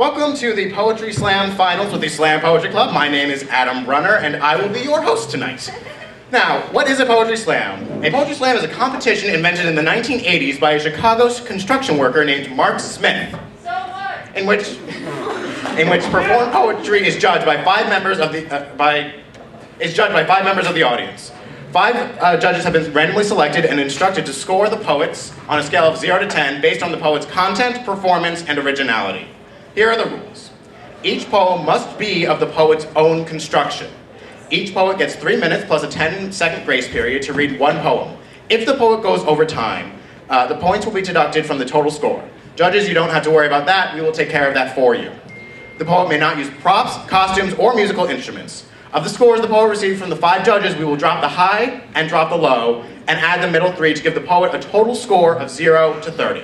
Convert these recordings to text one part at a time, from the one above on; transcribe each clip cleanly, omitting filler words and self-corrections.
Welcome to the Poetry Slam Finals with the Slam Poetry Club. My name is Adam Brunner, and I will be your host tonight. Now, what is a Poetry Slam? A Poetry Slam is a competition invented in the 1980s by a Chicago construction worker named Mark Smith, in which performed poetry is judged by five members of the audience. Five judges have been randomly selected and instructed to score the poets on a scale of 0 to 10 based on the poet's content, performance, and originality. Here are the rules. Each poem must be of the poet's own construction. Each poet gets 3 minutes plus a 10-second grace period to read one poem. If the poet goes over time, the points will be deducted from the total score. Judges, you don't have to worry about that. We will take care of that for you. The poet may not use props, costumes, or musical instruments. Of the scores the poet received from the 5 judges, we will drop the high and drop the low and add the middle 3 to give the poet a total score of 0 to 30.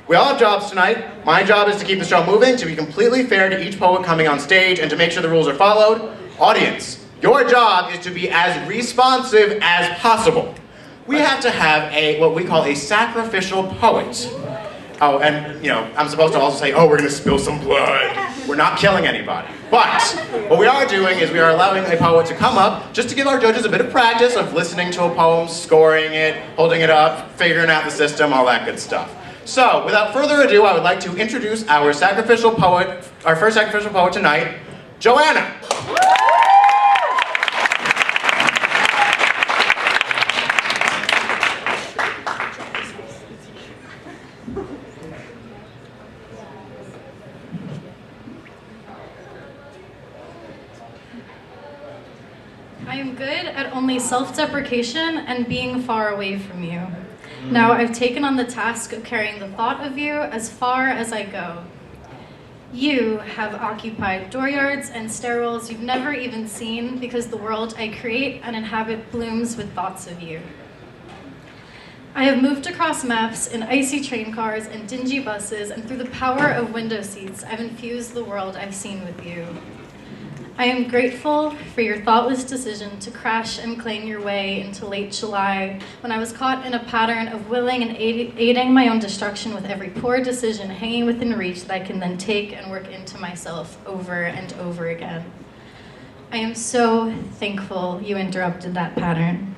We all have jobs tonight. My job is to keep the show moving, to be completely fair to each poet coming on stage, and to make sure the rules are followed. Audience, your job is to be as responsive as possible. We have to have what we call a sacrificial poet. Oh, and I'm supposed to also say, oh, we're gonna spill some blood. We're not killing anybody. But what we are doing is we are allowing a poet to come up just to give our judges a bit of practice of listening to a poem, scoring it, holding it up, figuring out the system, all that good stuff. So, without further ado, I would like to introduce our first sacrificial poet tonight, Joanna. I am good at only self-deprecation and being far away from you. Now I've taken on the task of carrying the thought of you as far as I go. You have occupied dooryards and stairwells you've never even seen because the world I create and inhabit blooms with thoughts of you. I have moved across maps in icy train cars and dingy buses, and through the power of window seats, I've infused the world I've seen with you. I am grateful for your thoughtless decision to crash and clang your way into late July when I was caught in a pattern of willing and aiding my own destruction with every poor decision hanging within reach that I can then take and work into myself over and over again. I am so thankful you interrupted that pattern.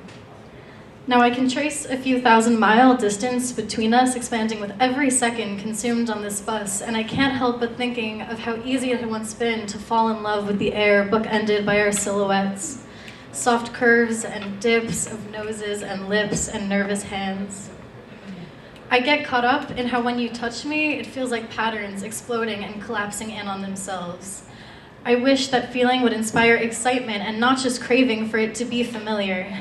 Now I can trace a few thousand-mile distance between us expanding with every second consumed on this bus, and I can't help but thinking of how easy it had once been to fall in love with the air bookended by our silhouettes. Soft curves and dips of noses and lips and nervous hands. I get caught up in how when you touch me, it feels like patterns exploding and collapsing in on themselves. I wish that feeling would inspire excitement and not just craving for it to be familiar.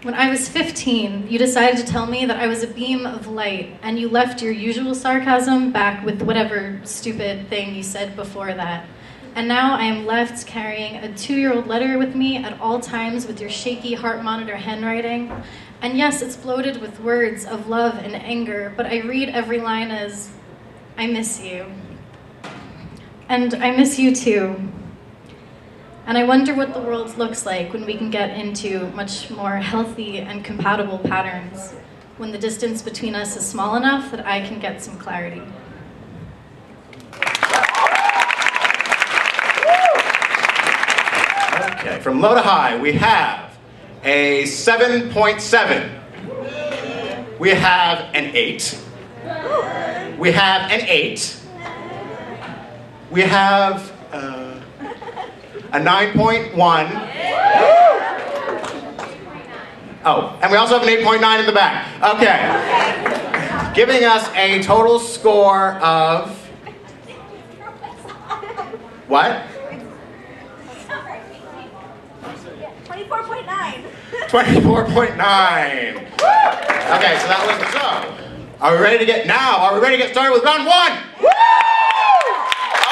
When I was 15, you decided to tell me that I was a beam of light, and you left your usual sarcasm back with whatever stupid thing you said before that. And now I am left carrying a 2-year-old letter with me at all times with your shaky heart monitor handwriting. And yes, it's bloated with words of love and anger, but I read every line as, I miss you. And I miss you too. And I wonder what the world looks like when we can get into much more healthy and compatible patterns, when the distance between us is small enough that I can get some clarity. Okay, from low to high, we have a 7.7. We have an 8. We have an 8. We have a 9.1. Oh, and we also have an 8.9 in the back. Okay. Giving us a total score of... What? 24.9. 24.9. Okay, so that was the show. Are we ready to get started with round 1? All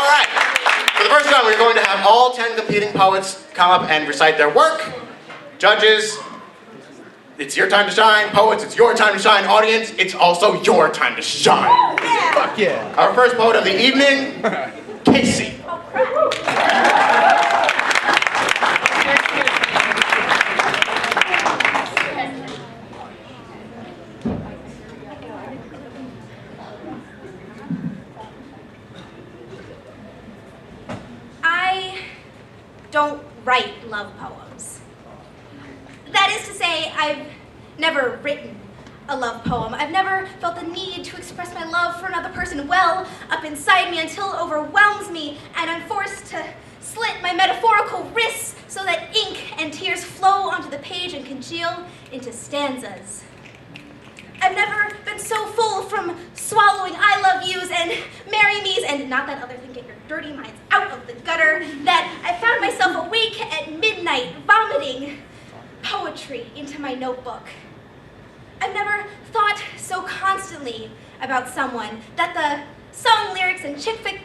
right. For the first time, we're going to have all 10 competing poets come up and recite their work. Judges, it's your time to shine. Poets, it's your time to shine. Audience, it's also your time to shine. Yeah. Fuck yeah. Our first poet of the evening, Casey. don't write love poems. That is to say, I've never written a love poem. I've never felt the need to express my love for another person well up inside me until it overwhelms me and I'm forced to slit my metaphorical wrists so that ink and tears flow onto the page and congeal into stanzas. I've never been so full from swallowing I love yous and marry me's and not that other thing, get your dirty minds out of the gutter, that I found myself awake at midnight vomiting poetry into my notebook. I've never thought so constantly about someone that the song lyrics and chick flick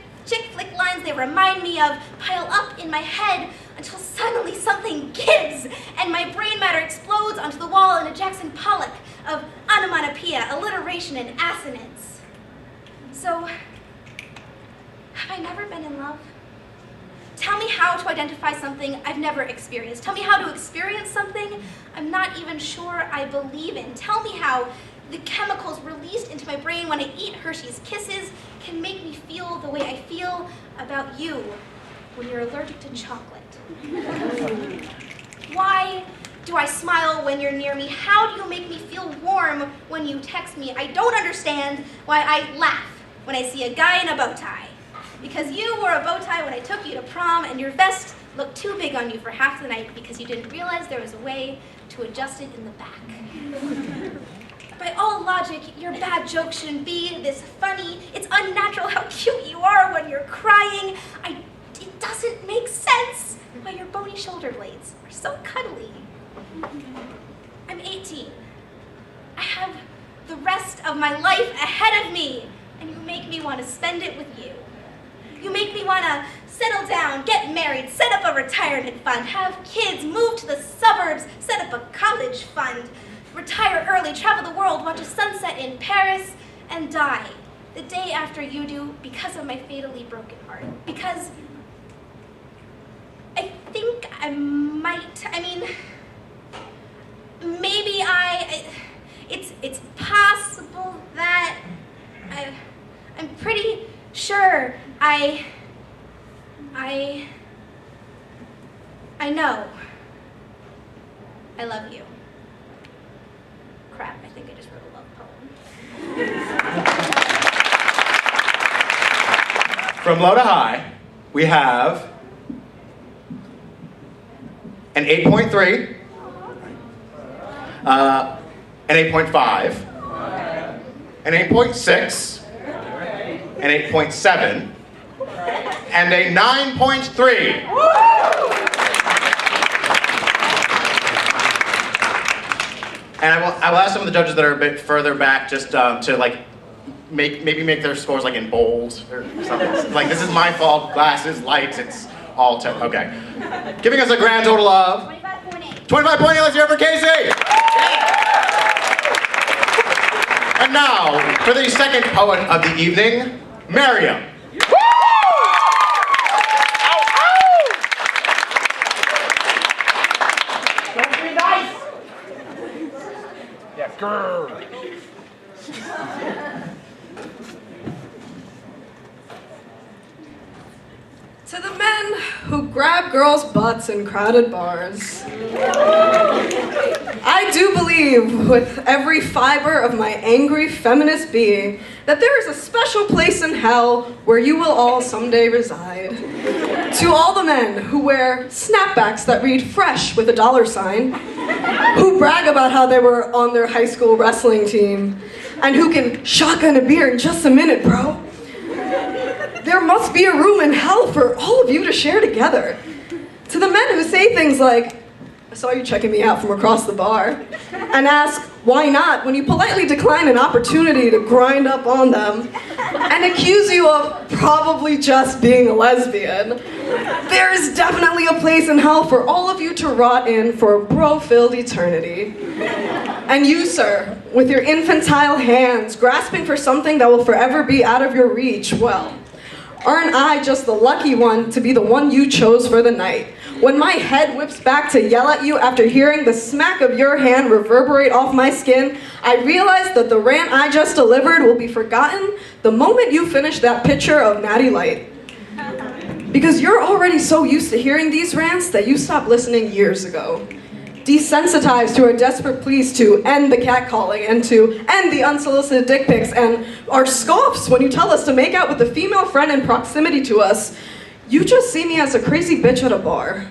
lines they remind me of pile up in my head until suddenly something gives and my brain matter explodes onto the wall in a Jackson Pollock of onomatopoeia, alliteration, and assonance. So, have I never been in love? Tell me how to identify something I've never experienced. Tell me how to experience something I'm not even sure I believe in. Tell me how the chemicals released into my brain when I eat Hershey's Kisses can make me feel the way I feel about you when you're allergic to chocolate. Why do I smile when you're near me? How do you make me feel warm when you text me? I don't understand why I laugh when I see a guy in a bow tie. Because you wore a bow tie when I took you to prom and your vest looked too big on you for half the night because you didn't realize there was a way to adjust it in the back. By all logic, your bad joke shouldn't be this funny. It's unnatural how cute you are when you're crying. It doesn't make sense why your bony shoulder blades are so cuddly. I'm 18. I have the rest of my life ahead of me, and you make me want to spend it with you. You make me want to settle down, get married, set up a retirement fund, have kids, move to the suburbs, set up a college fund, retire early, travel the world, watch a sunset in Paris, and die the day after you do because of my fatally broken heart. Because I think I might, maybe it's possible that I'm pretty sure I know I love you. Crap, I think I just wrote a love poem. From low to high, we have an 8.3, an 8.5, an 8.6, an 8.7, and a 9.3. And I will ask some of the judges that are a bit further back just to maybe make their scores in bold or something. This is my fault, glasses, lights, it's all okay. Giving us a grand total of 25.8. 25.8, let's hear it for Casey! And now, for the second poet of the evening, Miriam. Don't be nice! Yeah, grrr. To the men who grab girls' butts in crowded bars, I do believe with every fiber of my angry feminist being that there is a special place in hell where you will all someday reside. To all the men who wear snapbacks that read fresh with a $sign, who brag about how they were on their high school wrestling team, and who can shotgun a beer in just a minute, bro. There must be a room in hell for all of you to share together. To the men who say things like, I saw you checking me out from across the bar, and ask, why not, when you politely decline an opportunity to grind up on them, and accuse you of probably just being a lesbian. There is definitely a place in hell for all of you to rot in for a bro-filled eternity. And you, sir, with your infantile hands, grasping for something that will forever be out of your reach, well, aren't I just the lucky one to be the one you chose for the night? When my head whips back to yell at you after hearing the smack of your hand reverberate off my skin, I realize that the rant I just delivered will be forgotten the moment you finish that picture of Natty Light. Because you're already so used to hearing these rants that you stopped listening years ago. Desensitized to our desperate pleas to end the catcalling and to end the unsolicited dick pics and our scoffs when you tell us to make out with a female friend in proximity to us, you just see me as a crazy bitch at a bar.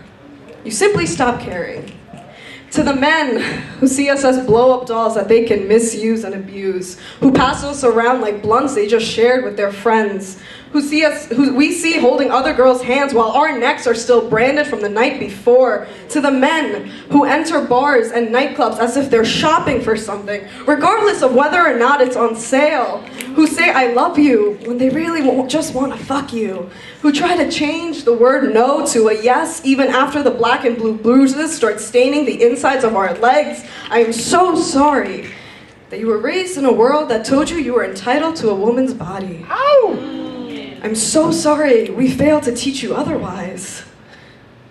You simply stop caring. To the men who see us as blow-up dolls that they can misuse and abuse, who pass us around like blunts they just shared with their friends, who we see holding other girls' hands while our necks are still branded from the night before, to the men who enter bars and nightclubs as if they're shopping for something, regardless of whether or not it's on sale, who say I love you when they really just want to fuck you, who try to change the word no to a yes even after the black and blue bruises start staining the insides of our legs. I am so sorry that you were raised in a world that told you were entitled to a woman's body. Ow! I'm so sorry we failed to teach you otherwise,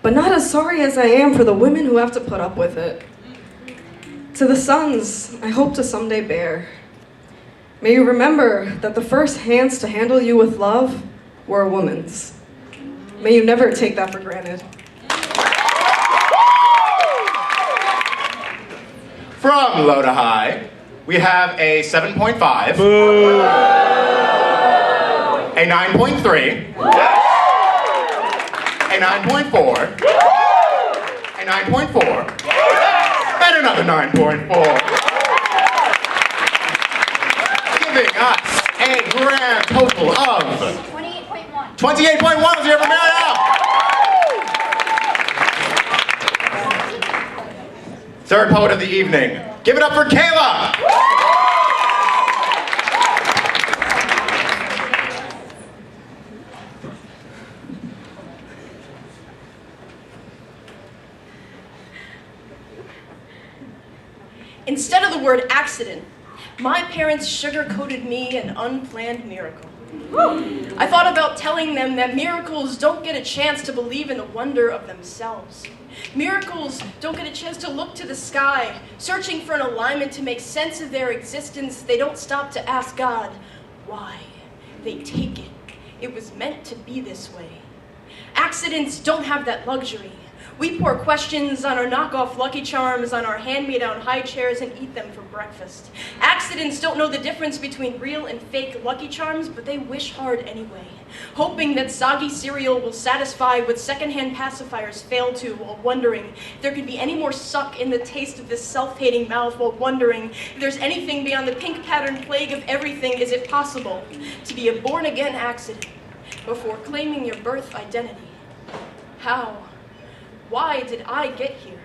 but not as sorry as I am for the women who have to put up with it. To the sons I hope to someday bear, may you remember that the first hands to handle you with love were a woman's. May you never take that for granted. From low to high, we have a 7.5. A 9.3, a 9.4, a 9.4, and another 9.4. Giving us a grand total of 28.1. 28.1. Let's hear it for Marielle. Third poet of the evening. Give it up for Kayla. Instead of the word accident, my parents sugar-coated me an unplanned miracle. I thought about telling them that miracles don't get a chance to believe in the wonder of themselves. Miracles don't get a chance to look to the sky, searching for an alignment to make sense of their existence. They don't stop to ask God, why? They take it. It was meant to be this way. Accidents don't have that luxury. We pour questions on our knockoff Lucky Charms, on our hand-me-down high chairs, and eat them for breakfast. Accidents don't know the difference between real and fake Lucky Charms, but they wish hard anyway, hoping that soggy cereal will satisfy what secondhand pacifiers fail to, while wondering if there could be any more suck in the taste of this self-hating mouth, while wondering if there's anything beyond the pink pattern plague of everything. Is it possible to be a born-again accident before claiming your birth identity? How? Why did I get here?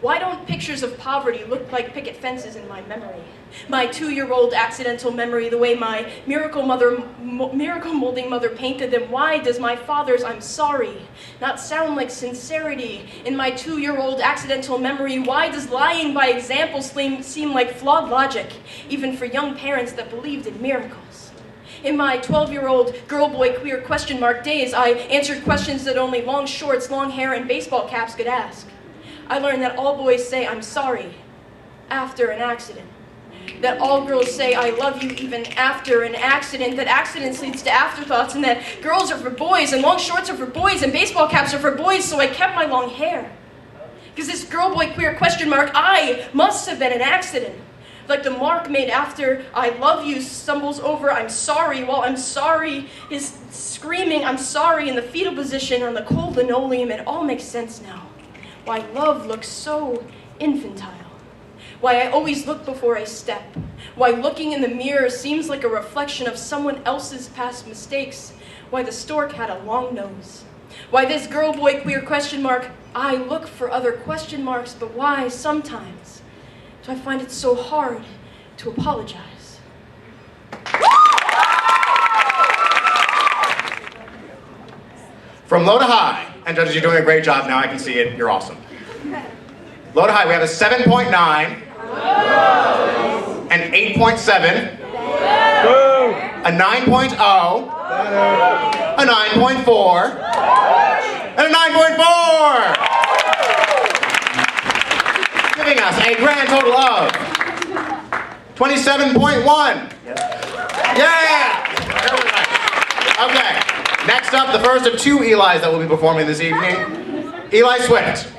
Why don't pictures of poverty look like picket fences in my memory? My 2-year-old accidental memory, the way my miracle molding mother painted them. Why does my father's I'm sorry not sound like sincerity in my 2-year-old accidental memory? Why does lying by example seem like flawed logic, even for young parents that believed in miracles? In my 12-year-old girl-boy queer question mark days, I answered questions that only long shorts, long hair, and baseball caps could ask. I learned that all boys say I'm sorry after an accident. That all girls say I love you even after an accident. That accidents leads to afterthoughts, and that girls are for boys, and long shorts are for boys, and baseball caps are for boys, so I kept my long hair. Because this girl-boy queer question mark, I must have been an accident. Like the mark made after I love you stumbles over I'm sorry, while I'm sorry is screaming I'm sorry in the fetal position on the cold linoleum. It all makes sense now. Why love looks so infantile. Why I always look before I step. Why looking in the mirror seems like a reflection of someone else's past mistakes. Why the stork had a long nose. Why this girl, boy, queer question mark, I look for other question marks, but why sometimes do I find it so hard to apologize? From low to high, and judges, you're doing a great job now, I can see it, you're awesome. Low to high, we have a 7.9, an 8.7, a 9.0, a 9.4, and a 9.4! Giving us a grand total of 27.1. Yeah! Okay. Next up, the first of two Elis that will be performing this evening, Eli Swift.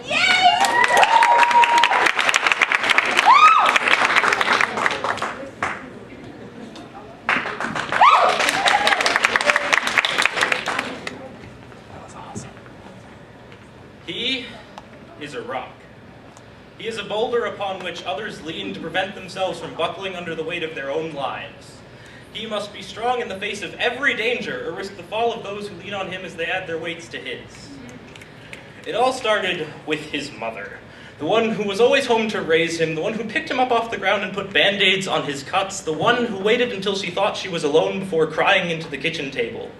He is a rock. He is a boulder upon which others lean to prevent themselves from buckling under the weight of their own lives. He must be strong in the face of every danger, or risk the fall of those who lean on him as they add their weights to his. It all started with his mother, the one who was always home to raise him, the one who picked him up off the ground and put band-aids on his cuts, the one who waited until she thought she was alone before crying into the kitchen table,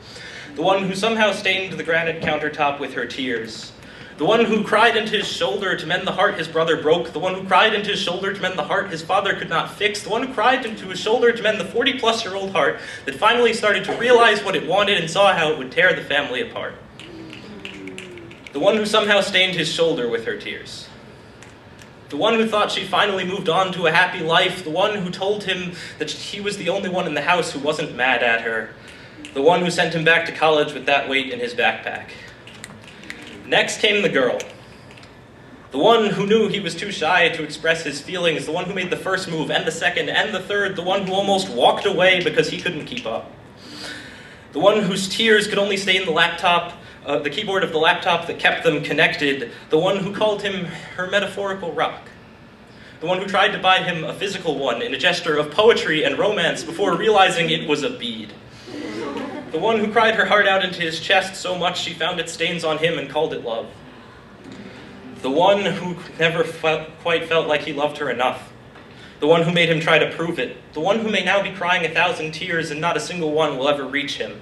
the one who somehow stained the granite countertop with her tears, the one who cried into his shoulder to mend the heart his brother broke, the one who cried into his shoulder to mend the heart his father could not fix, the one who cried into his shoulder to mend the 40-plus-year-old heart that finally started to realize what it wanted and saw how it would tear the family apart. The one who somehow stained his shoulder with her tears. The one who thought she finally moved on to a happy life, the one who told him that he was the only one in the house who wasn't mad at her, the one who sent him back to college with that weight in his backpack. Next came the girl. The one who knew he was too shy to express his feelings, the one who made the first move, and the second, and the third, the one who almost walked away because he couldn't keep up. The one whose tears could only stain the keyboard of the laptop that kept them connected, the one who called him her metaphorical rock. The one who tried to buy him a physical one in a gesture of poetry and romance before realizing it was a bead. The one who cried her heart out into his chest so much she found its stains on him and called it love. The one who never quite felt like he loved her enough. The one who made him try to prove it. The one who may now be crying 1,000 tears and not a single one will ever reach him.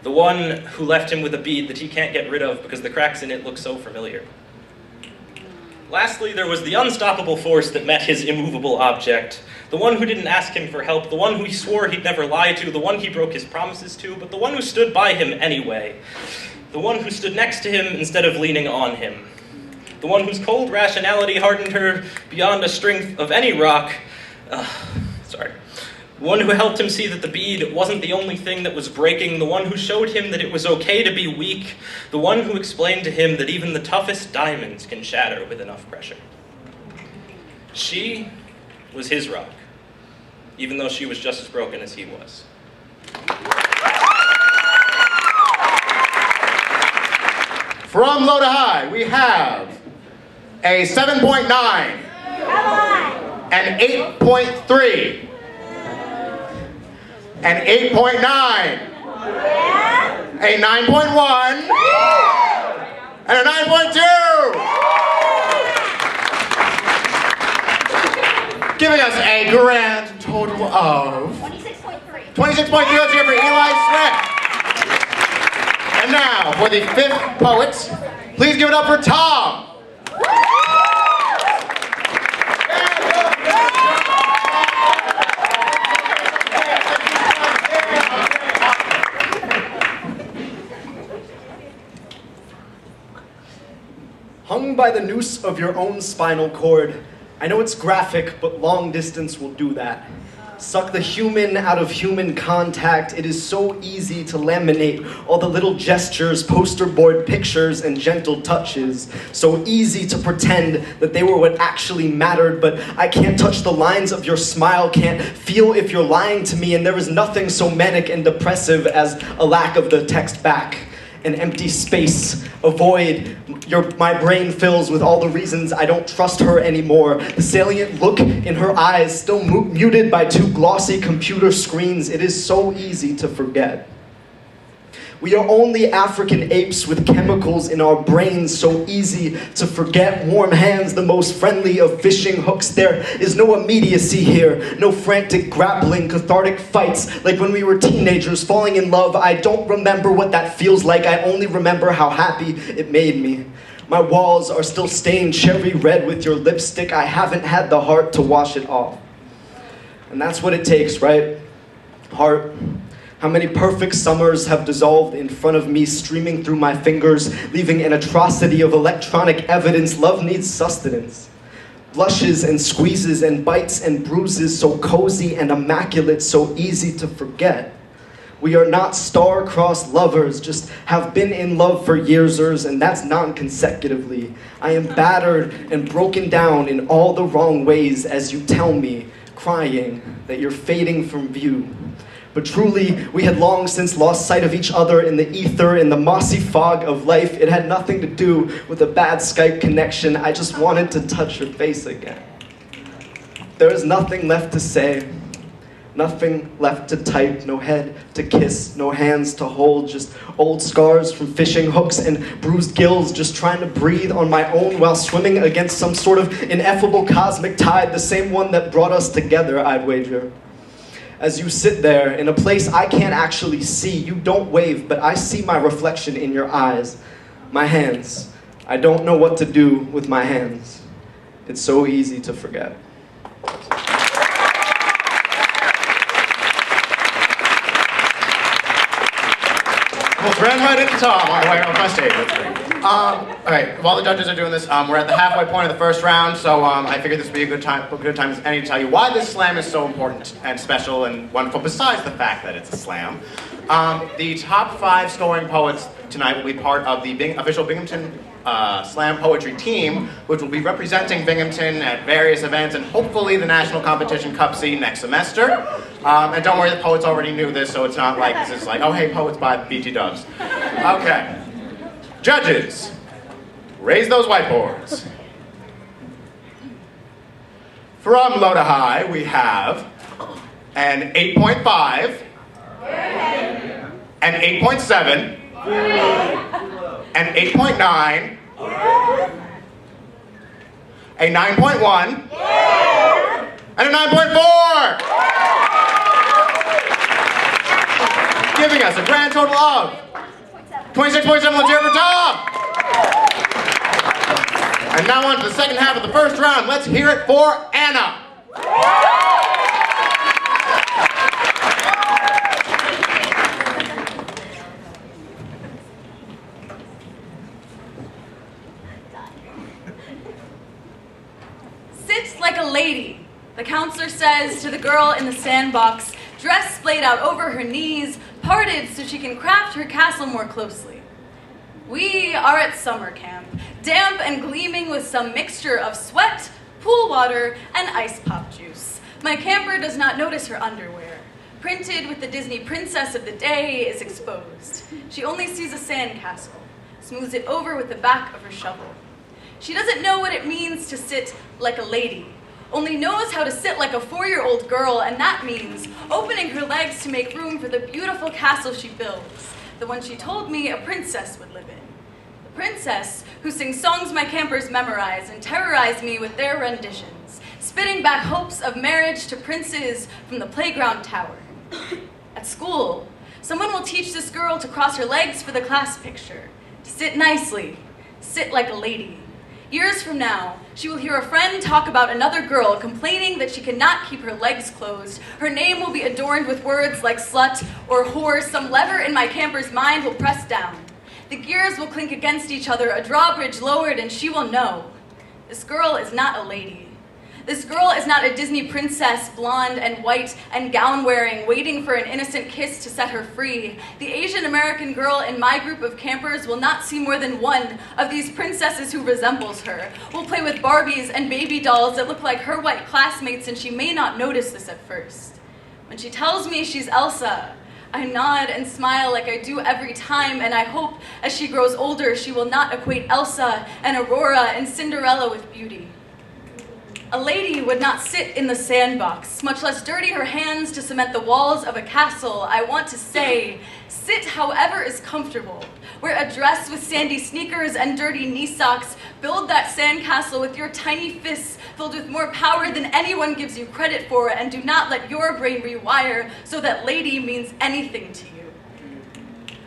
The one who left him with a bead that he can't get rid of because the cracks in it look so familiar. Lastly, there was the unstoppable force that met his immovable object. The one who didn't ask him for help, the one who he swore he'd never lie to, the one he broke his promises to, but the one who stood by him anyway. The one who stood next to him instead of leaning on him. The one whose cold rationality hardened her beyond the strength of any rock. The one who helped him see that the bead wasn't the only thing that was breaking. The one who showed him that it was okay to be weak. The one who explained to him that even the toughest diamonds can shatter with enough pressure. She was his rock, even though she was just as broken as he was. From low to high, we have a 7.9, an 8.3, an 8.9, a 9.1, and a 9.2. Giving us a grand total of 26.3. 26.3, let's hear for Eli Swift. And now, for the fifth poet, please give it up for Tom. Hung by the noose of your own spinal cord, I know it's graphic, but long distance will do that. Suck the human out of human contact. It is so easy to laminate all the little gestures, poster board pictures, and gentle touches. So easy to pretend that they were what actually mattered, but I can't touch the lines of your smile, can't feel if you're lying to me, and there is nothing so manic and depressive as a lack of the text back. An empty space, a void. My brain fills with all the reasons I don't trust her anymore. The salient look in her eyes, still muted by two glossy computer screens. It is so easy to forget. We are only African apes with chemicals in our brains, so easy to forget. Warm hands, the most friendly of fishing hooks. There is no immediacy here, no frantic grappling, cathartic fights, like when we were teenagers falling in love. I don't remember what that feels like, I only remember how happy it made me. My walls are still stained cherry red with your lipstick. I haven't had the heart to wash it off. And that's what it takes, right? Heart. How many perfect summers have dissolved in front of me, streaming through my fingers, leaving an atrocity of electronic evidence. Love needs sustenance. Blushes and squeezes and bites and bruises, so cozy and immaculate, so easy to forget. We are not star-crossed lovers, just have been in love for yearsers, and that's non-consecutively. I am battered and broken down in all the wrong ways as you tell me, crying, that you're fading from view. But truly, we had long since lost sight of each other in the ether, in the mossy fog of life. It had nothing to do with a bad Skype connection. I just wanted to touch your face again. There is nothing left to say. Nothing left to type, no head to kiss, no hands to hold, just old scars from fishing hooks and bruised gills, just trying to breathe on my own while swimming against some sort of ineffable cosmic tide, the same one that brought us together, I'd wager. As you sit there in a place I can't actually see, you don't wave, but I see my reflection in your eyes. My hands. I don't know what to do with my hands. It's so easy to forget. Well, ran right at the top on the way on my stage. That's great. All right, while the judges are doing this, we're at the halfway point of the first round, so I figured this would be a good time as any to tell you why this slam is so important and special and wonderful, besides the fact that it's a slam. The top 5 scoring poets tonight will be part of the official Binghamton Slam Poetry team, which will be representing Binghamton at various events and hopefully the National Competition Cup C next semester. And don't worry, the poets already knew this, so it's not like this is like, oh hey, poets by BT Dubs. Okay. Judges, raise those whiteboards. From low to high, we have an 8.5, an 8.7, an 8.9, a 9.1, and a 9.4! Giving us a grand total of 26.7, let's hear it for Tom! And now on to the second half of the first round, let's hear it for Anna! Sit like a lady, the counselor says to the girl in the sandbox, dress splayed out over her knees, parted so she can craft her castle more closely. We are at summer camp, damp and gleaming with some mixture of sweat, pool water, and ice pop juice. My camper does not notice her underwear. Printed with the Disney princess of the day is exposed. She only sees a sandcastle, smooths it over with the back of her shovel. She doesn't know what it means to sit like a lady, only knows how to sit like a 4-year-old girl, and that means opening her legs to make room for the beautiful castle she builds, the one she told me a princess would live in. The princess who sings songs my campers memorize and terrorize me with their renditions, spitting back hopes of marriage to princes from the playground tower. At school, someone will teach this girl to cross her legs for the class picture, to sit nicely, sit like a lady. Years from now, she will hear a friend talk about another girl complaining that she cannot keep her legs closed. Her name will be adorned with words like slut or whore. Some lever in my camper's mind will press down. The gears will clink against each other, a drawbridge lowered, and she will know. This girl is not a lady. This girl is not a Disney princess, blonde and white and gown-wearing, waiting for an innocent kiss to set her free. The Asian American girl in my group of campers will not see more than one of these princesses who resembles her. Will play with Barbies and baby dolls that look like her white classmates, and she may not notice this at first. When she tells me she's Elsa, I nod and smile like I do every time, and I hope as she grows older she will not equate Elsa and Aurora and Cinderella with beauty. A lady would not sit in the sandbox, much less dirty her hands to cement the walls of a castle. I want to say, sit however is comfortable. Wear a dress with sandy sneakers and dirty knee socks. Build that sandcastle with your tiny fists filled with more power than anyone gives you credit for, and do not let your brain rewire so that lady means anything to you.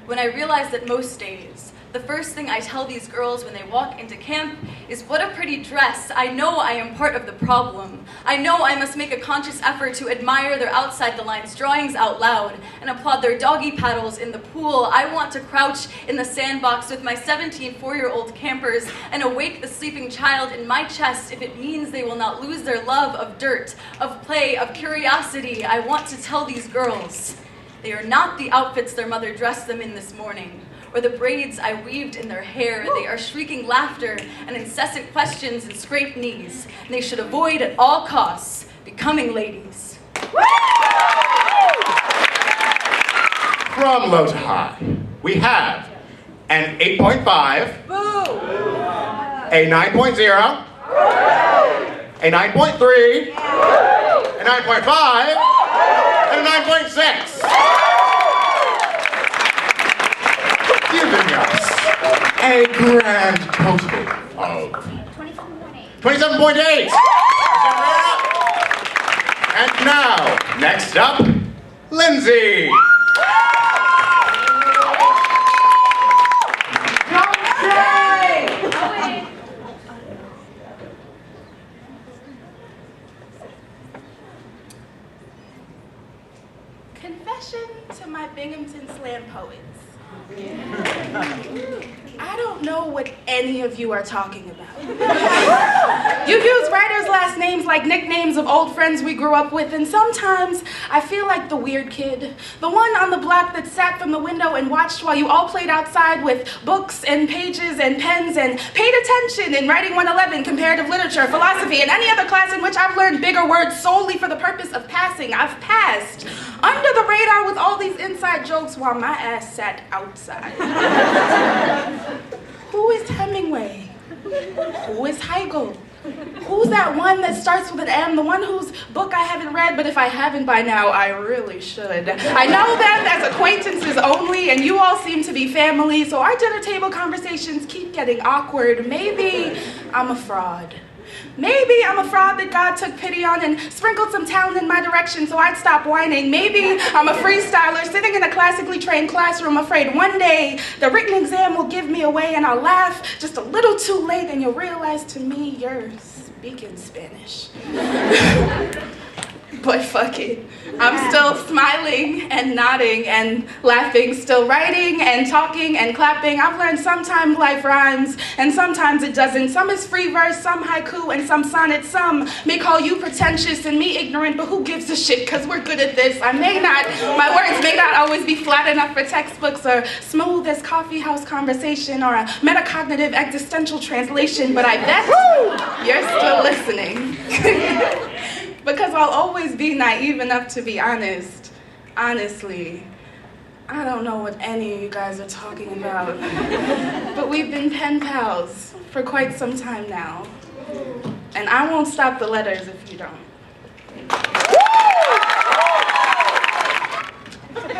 When I realize that most days, the first thing I tell these girls when they walk into camp is, what a pretty dress. I know I am part of the problem. I know I must make a conscious effort to admire their outside the lines drawings out loud and applaud their doggy paddles in the pool. I want to crouch in the sandbox with my 17 4-year-old campers and awake the sleeping child in my chest if it means they will not lose their love of dirt, of play, of curiosity. I want to tell these girls, They are not the outfits their mother dressed them in this morning, or the braids I weaved in their hair. They are shrieking laughter and incessant questions and scraped knees, and they should avoid at all costs becoming ladies. From low to high, we have an 8.5, a 9.0, a 9.3, a 9.5, and a 9.6. Giving us a grand total of 27.8. And now, next up, Lindsay. Confession to my Binghamton Slam Poets. I don't know what any of you are talking about. You use writers' last names like nicknames of old friends we grew up with, and sometimes I feel like the weird kid. The one on the block that sat from the window and watched while you all played outside with books and pages and pens and paid attention in Writing 111, comparative literature, philosophy, and any other class in which I've learned bigger words solely for the purpose of passing. I've passed under the radar with all these inside jokes while my ass sat outside. Who is Hemingway? Who is Heigl? Who's that one that starts with an M? The one whose book I haven't read, but if I haven't by now, I really should. I know them as acquaintances only, and you all seem to be family, so our dinner table conversations keep getting awkward. Maybe I'm a fraud. Maybe I'm a fraud that God took pity on and sprinkled some talent in my direction so I'd stop whining. Maybe I'm a freestyler sitting in a classically trained classroom afraid one day the written exam will give me away and I'll laugh just a little too late and you'll realize to me you're speaking Spanish. But fuck it. I'm still smiling and nodding and laughing, still writing and talking and clapping. I've learned sometimes life rhymes and sometimes it doesn't. Some is free verse, some haiku, and some sonnet. Some may call you pretentious and me ignorant, but who gives a shit, because we're good at this. My words may not always be flat enough for textbooks or smooth as coffee house conversation or a metacognitive existential translation, but I bet you're still listening. Because I'll always be naive enough to be honest. Honestly, I don't know what any of you guys are talking about. But we've been pen pals for quite some time now. And I won't stop the letters if you don't.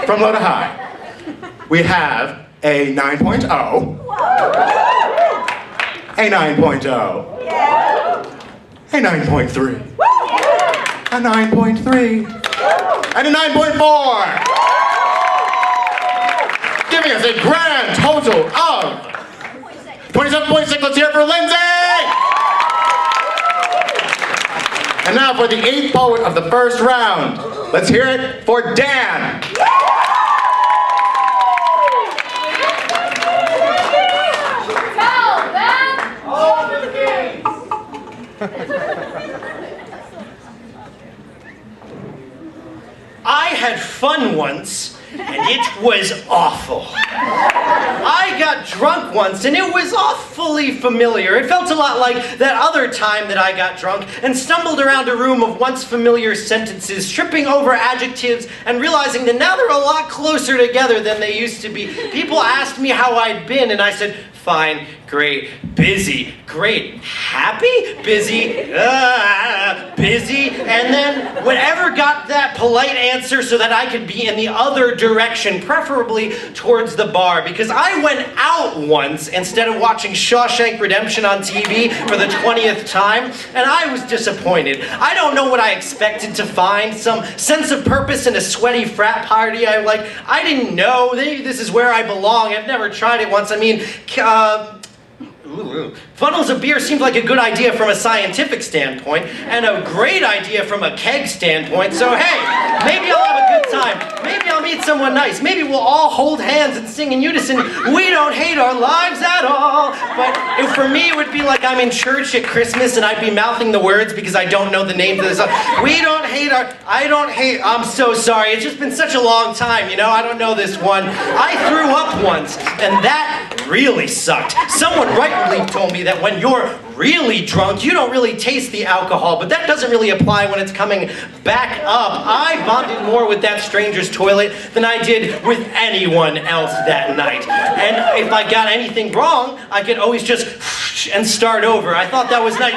From low to high, we have a 9.0, a 9.0, a 9.3. A 9.3, and a 9.4, giving us a grand total of 27.6. Let's hear it for Lindsay! And now for the 8th poet of the first round. Let's hear it for Dan. Tell them All the kings! I had fun once, and it was awful. I got drunk once, and it was awfully familiar. It felt a lot like that other time that I got drunk and stumbled around a room of once familiar sentences, tripping over adjectives and realizing that now they're a lot closer together than they used to be. People asked me how I'd been, and I said, fine, great, busy, great, happy, busy, busy, and then whatever got that polite answer so that I could be in the other direction, preferably towards the bar, because I went out once instead of watching Shawshank Redemption on TV for the 20th time, and I was disappointed. I don't know what I expected to find, some sense of purpose in a sweaty frat party. I didn't know, this is where I belong. I've never tried it once. I mean, Funnels of beer seemed like a good idea from a scientific standpoint, and a great idea from a keg standpoint, so hey, maybe I'll have a good time. Maybe I'll meet someone nice. Maybe we'll all hold hands and sing in unison, "We don't hate our lives at all." But if for me, it would be like I'm in church at Christmas and I'd be mouthing the words because I don't know the names of the song. I'm so sorry. It's just been such a long time, you know? I don't know this one. I threw up once, and that really sucked. Someone rightly told me that when you're really drunk, you don't really taste the alcohol, but that doesn't really apply when it's coming back up. I bonded more with that stranger's toilet than I did with anyone else that night. And if I got anything wrong, I could always just and start over. I thought that was nice.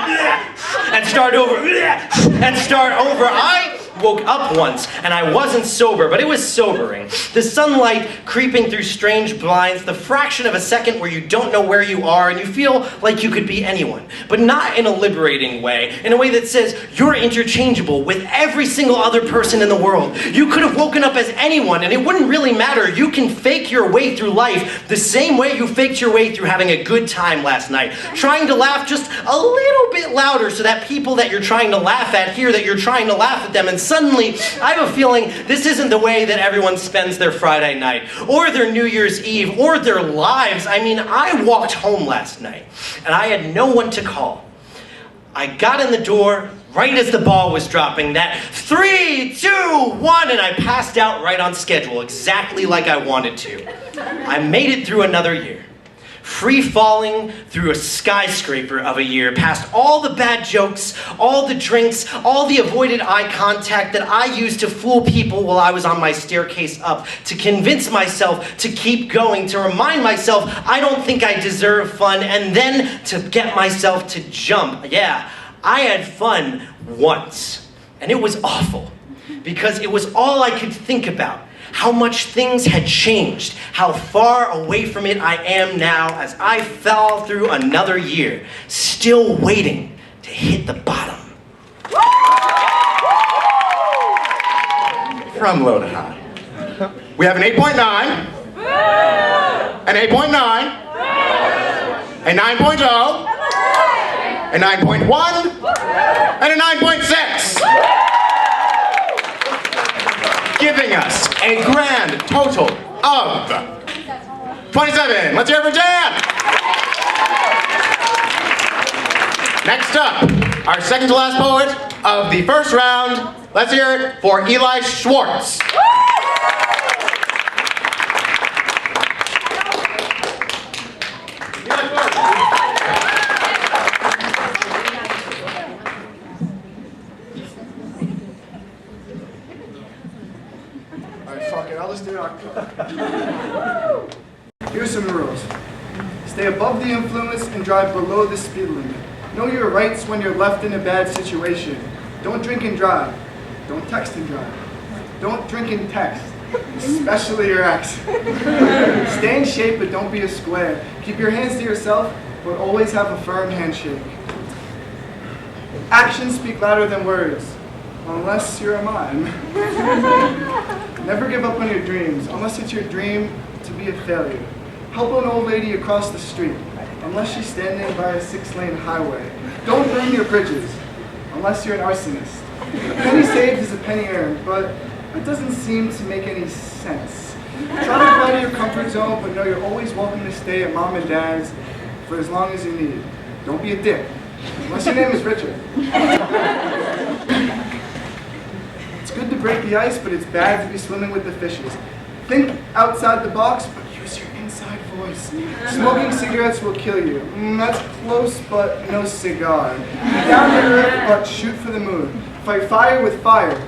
And start over. And start over. I woke up once, and I wasn't sober, but it was sobering. The sunlight creeping through strange blinds, the fraction of a second where you don't know where you are, and you feel like you could be anyone, but not in a liberating way, in a way that says you're interchangeable with every single other person in the world. You could have woken up as anyone, and it wouldn't really matter. You can fake your way through life the same way you faked your way through having a good time last night, trying to laugh just a little bit louder so that people that you're trying to laugh at hear that you're trying to laugh at them, and suddenly, I have a feeling this isn't the way that everyone spends their Friday night, or their New Year's Eve, or their lives. I mean, I walked home last night, and I had no one to call. I got in the door right as the ball was dropping, that 3, 2, 1, and I passed out right on schedule, exactly like I wanted to. I made it through another year. Free falling through a skyscraper of a year, past all the bad jokes, all the drinks, all the avoided eye contact that I used to fool people while I was on my staircase up, to convince myself to keep going, to remind myself I don't think I deserve fun, and then to get myself to jump. Yeah, I had fun once, and it was awful, because it was all I could think about. How much things had changed, how far away from it I am now as I fell through another year, still waiting to hit the bottom. From low to high. We have an 8.9, an 8.9, a 9.0, a 9.1, and a 9.6. Giving us a grand total of 27. Let's hear it for Jan. Next up, our second to last poet of the first round. Let's hear it for Eli Schwartz. I'll just do it. Here's some rules. Stay above the influence and drive below the speed limit. Know your rights when you're left in a bad situation. Don't drink and drive. Don't text and drive. Don't drink and text, especially your ex. Stay in shape, but don't be a square. Keep your hands to yourself, but always have a firm handshake. Actions speak louder than words, unless you're a mime. Never give up on your dreams, unless it's your dream to be a failure. Help an old lady across the street, unless she's standing by a 6-lane highway. Don't burn your bridges, unless you're an arsonist. A penny saved is a penny earned, but it doesn't seem to make any sense. Try to get out of your comfort zone, but know you're always welcome to stay at mom and dad's for as long as you need. Don't be a dick, unless your name is Richard. It's good to break the ice, but it's bad to be swimming with the fishes. Think outside the box, but use your inside voice. Smoking cigarettes will kill you. That's close, but no cigar. Be down to earth, but shoot for the moon. Fight fire with fire,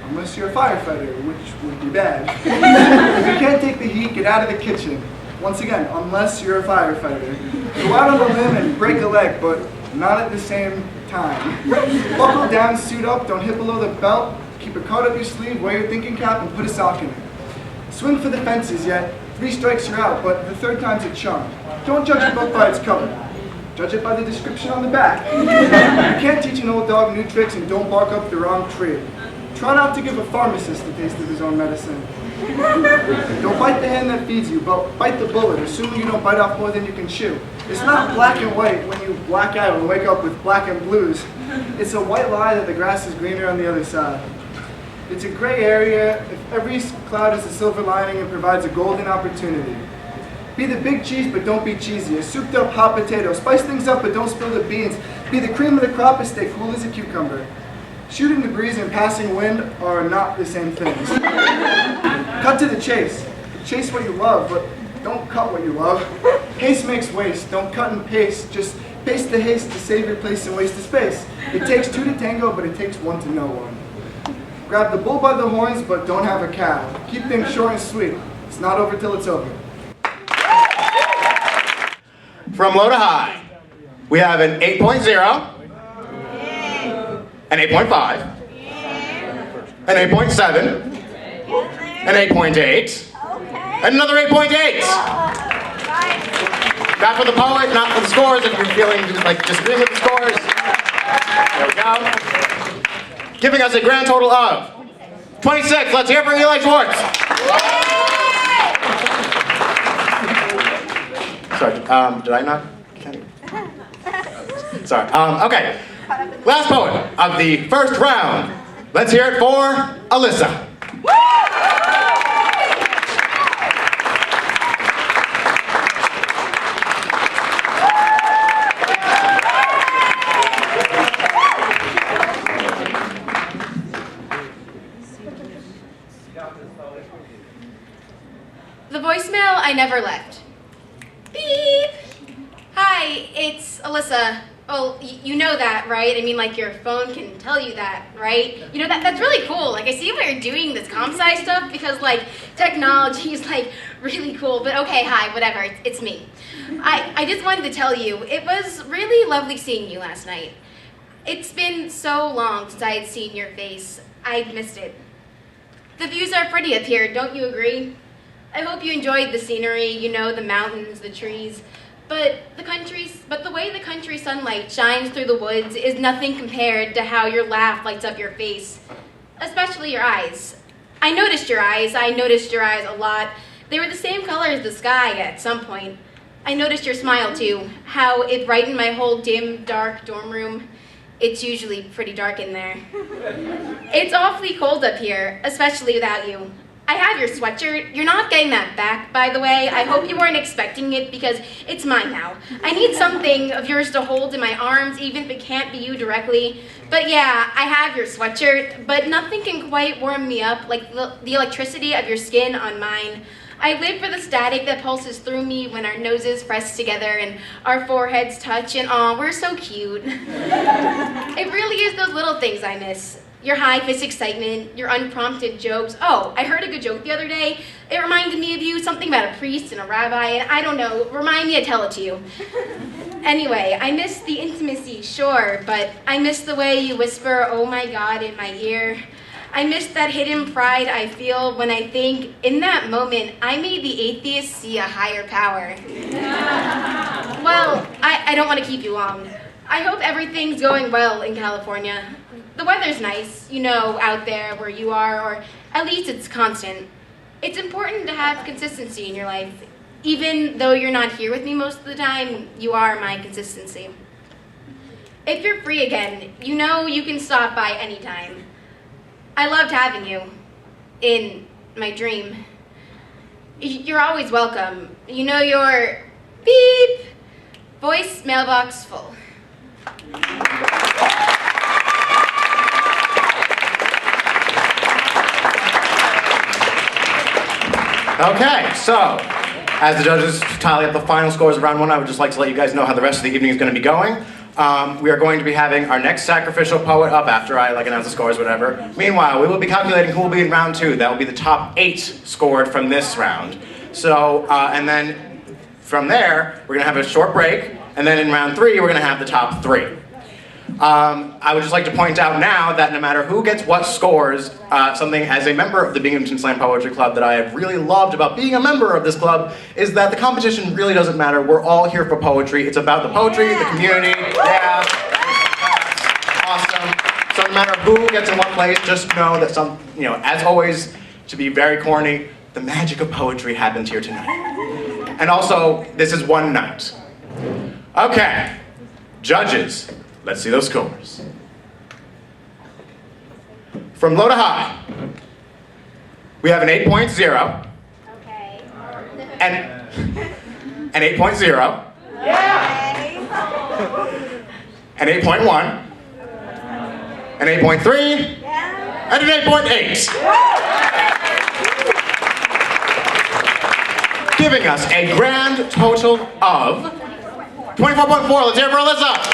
unless you're a firefighter, which would be bad. If you can't take the heat, get out of the kitchen. Once again, unless you're a firefighter. Go out on a limb and break a leg, but not at the same time. Buckle down, suit up, don't hit below the belt. Keep a card up your sleeve, wear your thinking cap, and put a sock in it. Swing for the fences, yet 3 strikes you're out, but the 3rd time's a charm. Don't judge a book by its cover. Judge it by the description on the back. You can't teach an old dog new tricks, and don't bark up the wrong tree. Try not to give a pharmacist a taste of his own medicine. Don't bite the hand that feeds you, but bite the bullet, assuming you don't bite off more than you can chew. It's not black and white when you black out and wake up with black and blues. It's a white lie that the grass is greener on the other side. It's a gray area if every cloud is a silver lining and provides a golden opportunity. Be the big cheese, but don't be cheesy. A souped up hot potato. Spice things up, but don't spill the beans. Be the cream of the crop and stay cool as a cucumber. Shooting the breeze and passing wind are not the same things. Cut to the chase. Chase what you love, but don't cut what you love. Haste makes waste. Don't cut and paste. Just paste the haste to save your place and waste the space. It takes two to tango, but it takes one to know one. Grab the bull by the horns, but don't have a cow. Keep things short and sweet. It's not over till it's over. From low to high, we have an 8.0, an 8.5, an 8.7, an 8.8, and another 8.8. Not for the poet, not for the scores, if you're feeling like disagreeing with the scores. There we go. Giving us a grand total of 26. Let's hear it for Eli Schwartz. Sorry, did I not? Sorry. Okay. Last poet of the first round. Let's hear it for Alyssa. The voicemail I never left. Beep! Hi, it's Alyssa. Oh, you know that, right? I mean, like, your phone can tell you that, right? You know, that's really cool. Like, I see what you're doing, this comp-sci stuff, because, like, technology is, like, really cool. But okay, hi, whatever, it's me. I just wanted to tell you, it was really lovely seeing you last night. It's been so long since I had seen your face. I'd missed it. The views are pretty up here, don't you agree? I hope you enjoyed the scenery, you know, the mountains, the trees. But the way the country sunlight shines through the woods is nothing compared to how your laugh lights up your face, especially your eyes. I noticed your eyes a lot. They were the same color as the sky at some point. I noticed your smile too, how it brightened my whole dim, dark dorm room. It's usually pretty dark in there. It's awfully cold up here, especially without you. I have your sweatshirt. You're not getting that back, by the way. I hope you weren't expecting it because it's mine now. I need something of yours to hold in my arms, even if it can't be you directly. But yeah, I have your sweatshirt, but nothing can quite warm me up like the electricity of your skin on mine. I live for the static that pulses through me when our noses press together and our foreheads touch, and aw, we're so cute. It really is those little things I miss. Your high-pitched excitement, your unprompted jokes. Oh, I heard a good joke the other day. It reminded me of you, something about a priest and a rabbi, and I don't know, remind me to tell it to you. Anyway, I miss the intimacy, sure, but I miss the way you whisper, oh my God, in my ear. I miss that hidden pride I feel when I think, in that moment, I made the atheist see a higher power. Well, I don't want to keep you long. I hope everything's going well in California. The weather's nice, you know, out there where you are, or at least it's constant. It's important to have consistency in your life. Even though you're not here with me most of the time, you are my consistency. If you're free again, you know you can stop by anytime. I loved having you in my dream. You're always welcome. You know your beep voice mailbox full. Okay, so as the judges tally up the final scores of round one, I would just like to let you guys know how the rest of the evening is going to be going. We are going to be having our next sacrificial poet up after I announce the scores, whatever. Meanwhile, we will be calculating who will be in round two. That will be the top 8 scored from this round. So, and then from there, we're going to have a short break, and then in round 3, we're going to have the top 3. I would just like to point out now that no matter who gets what scores, something as a member of the Binghamton Slam Poetry Club that I have really loved about being a member of this club is that the competition really doesn't matter. We're all here for poetry. It's about the poetry, the community. Yeah. Awesome. So no matter who gets in what place, just know that as always, to be very corny, the magic of poetry happened here tonight. And also, this is one night. Okay, judges, let's see those scores. From low to high, we have an 8.0. Okay. And an 8.0. Yeah. An 8.1. An 8.3. Yeah. And an 8.8. Giving us a grand total of 24.4. Let's hear it for Alyssa.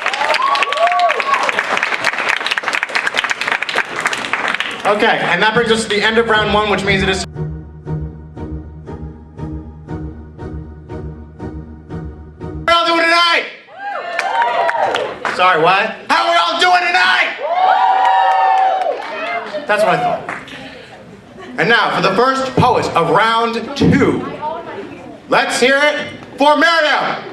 Okay, and that brings us to the end of round one, which means it is... How are we all doing tonight? Sorry, what? How are we all doing tonight? That's what I thought. And now, for the first poet of round two, let's hear it for Miriam.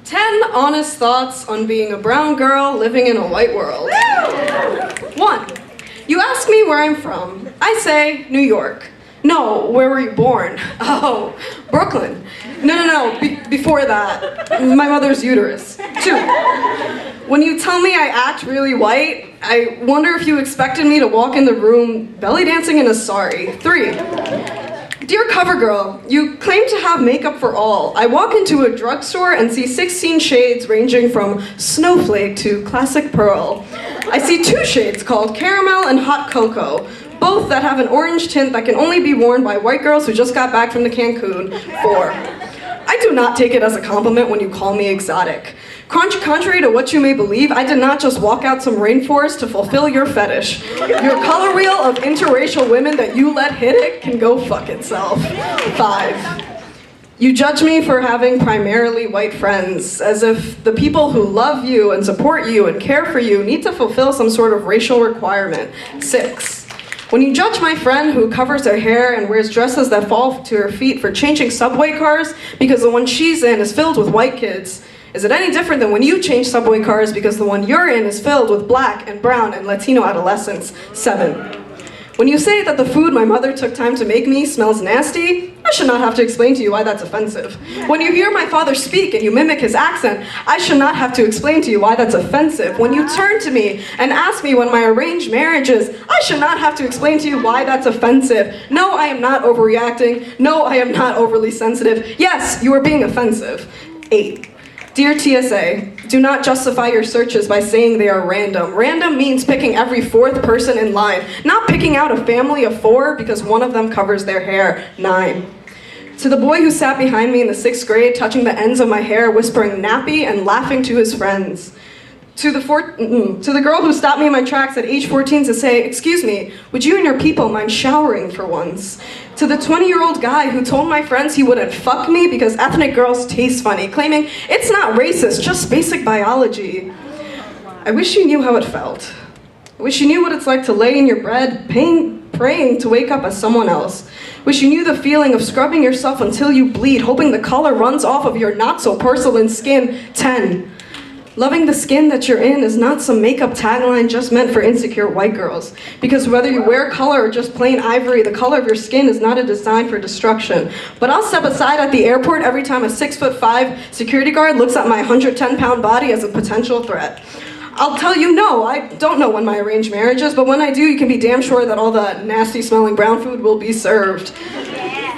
10 honest thoughts on being a brown girl living in a white world. 1. You ask me where I'm from. I say, New York. No, where were you born? Oh, Brooklyn. No, before that, my mother's uterus. 2. When you tell me I act really white, I wonder if you expected me to walk in the room belly dancing in a sari. 3. Dear CoverGirl, you claim to have makeup for all. I walk into a drugstore and see 16 shades ranging from snowflake to classic pearl. I see 2 shades called caramel and hot cocoa, both that have an orange tint that can only be worn by white girls who just got back from the Cancun. 4. I do not take it as a compliment when you call me exotic. Contrary to what you may believe, I did not just walk out some rainforest to fulfill your fetish. Your color wheel of interracial women that you let hit it can go fuck itself. 5. You judge me for having primarily white friends, as if the people who love you and support you and care for you need to fulfill some sort of racial requirement. 6. When you judge my friend who covers her hair and wears dresses that fall to her feet for changing subway cars because the one she's in is filled with white kids, is it any different than when you change subway cars because the one you're in is filled with black and brown and Latino adolescents? 7. When you say that the food my mother took time to make me smells nasty, I should not have to explain to you why that's offensive. When you hear my father speak and you mimic his accent, I should not have to explain to you why that's offensive. When you turn to me and ask me when my arranged marriage is, I should not have to explain to you why that's offensive. No, I am not overreacting. No, I am not overly sensitive. Yes, you are being offensive. 8. Dear TSA, do not justify your searches by saying they are random. Random means picking every 4th person in line, not picking out a family of 4 because one of them covers their hair. 9. To the boy who sat behind me in the 6th grade, touching the ends of my hair, whispering nappy and laughing to his friends. To the girl who stopped me in my tracks at age 14 to say, excuse me, would you and your people mind showering for once? To the 20-year-old guy who told my friends he wouldn't fuck me because ethnic girls taste funny, claiming it's not racist, just basic biology. I wish you knew how it felt. I wish you knew what it's like to lay in your bed, praying to wake up as someone else. Wish you knew the feeling of scrubbing yourself until you bleed, hoping the color runs off of your not-so-porcelain skin. 10. Loving the skin that you're in is not some makeup tagline just meant for insecure white girls. Because whether you wear color or just plain ivory, the color of your skin is not a design for destruction. But I'll step aside at the airport every time a 6'5" security guard looks at my 110-pound body as a potential threat. I'll tell you no, I don't know when my arranged marriage is, but when I do, you can be damn sure that all the nasty-smelling brown food will be served.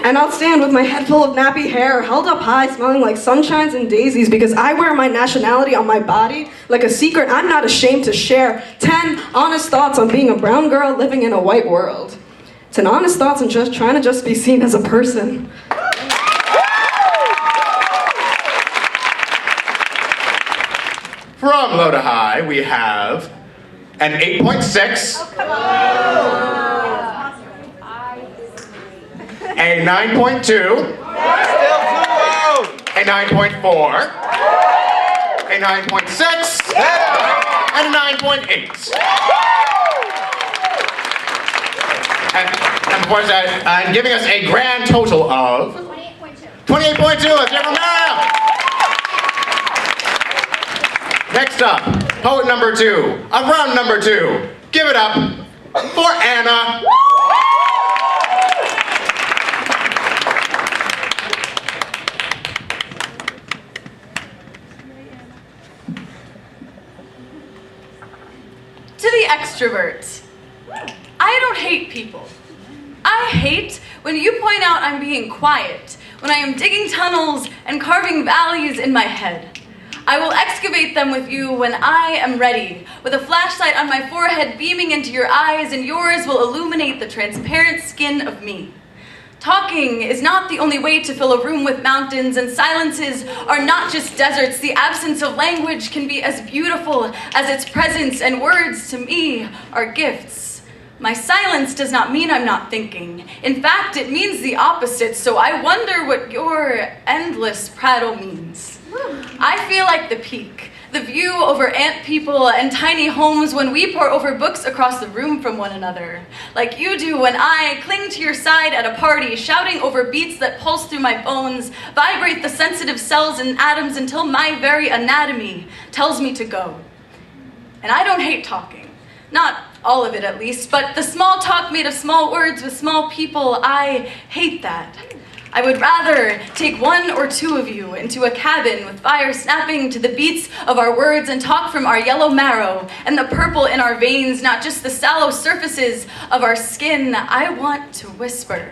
And I'll stand with my head full of nappy hair, held up high, smelling like sunshines and daisies because I wear my nationality on my body like a secret I'm not ashamed to share. 10 honest thoughts on being a brown girl living in a white world. 10 honest thoughts on just trying to just be seen as a person. From low to high, we have an 8.6. Oh, come on. A 9.2, Still too low. a 9.4, a 9.6, and a 9.8. course, and giving us a grand total of 28.2. 28.2. Let's hear from Mara. Next up, poet number 2 of round number 2. Give it up for Anna. To the extrovert, I don't hate people. I hate when you point out I'm being quiet, when I am digging tunnels and carving valleys in my head. I will excavate them with you when I am ready, with a flashlight on my forehead beaming into your eyes, and yours will illuminate the transparent skin of me. Talking is not the only way to fill a room with mountains, and silences are not just deserts. The absence of language can be as beautiful as its presence, and words to me are gifts. My silence does not mean I'm not thinking. In fact, it means the opposite, so I wonder what your endless prattle means. I feel like the peak, the view over ant people and tiny homes when we pore over books across the room from one another. Like you do when I cling to your side at a party, shouting over beats that pulse through my bones, vibrate the sensitive cells and atoms until my very anatomy tells me to go. And I don't hate talking. Not all of it at least, but the small talk made of small words with small people, I hate that. I would rather take 1 or 2 of you into a cabin with fire snapping to the beats of our words and talk from our yellow marrow and the purple in our veins, not just the sallow surfaces of our skin. I want to whisper.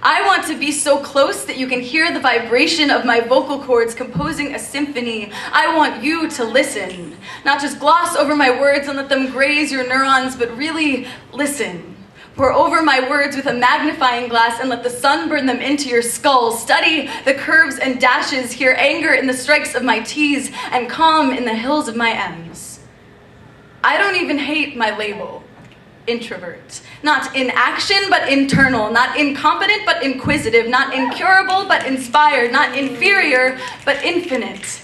I want to be so close that you can hear the vibration of my vocal cords composing a symphony. I want you to listen, not just gloss over my words and let them graze your neurons, but really listen. Pour over my words with a magnifying glass and let the sun burn them into your skull. Study the curves and dashes, hear anger in the strikes of my T's and calm in the hills of my M's. I don't even hate my label, introvert. Not in action, but internal. Not incompetent, but inquisitive. Not incurable, but inspired. Not inferior, but infinite.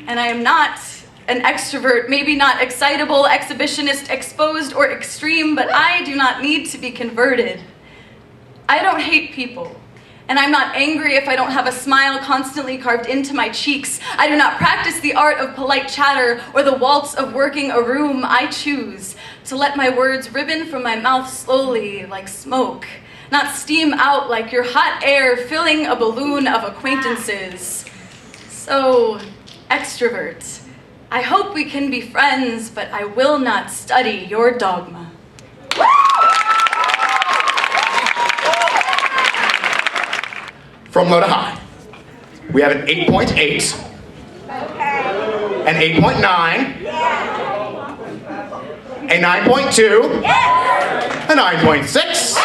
And I am not an extrovert, maybe not excitable, exhibitionist, exposed, or extreme, but I do not need to be converted. I don't hate people, and I'm not angry if I don't have a smile constantly carved into my cheeks. I do not practice the art of polite chatter or the waltz of working a room. I choose to let my words ribbon from my mouth slowly like smoke, not steam out like your hot air filling a balloon of acquaintances. So, extrovert, I hope we can be friends, but I will not study your dogma. From low to high, we have an 8.8, an 8.9, a 9.2, a 9.6,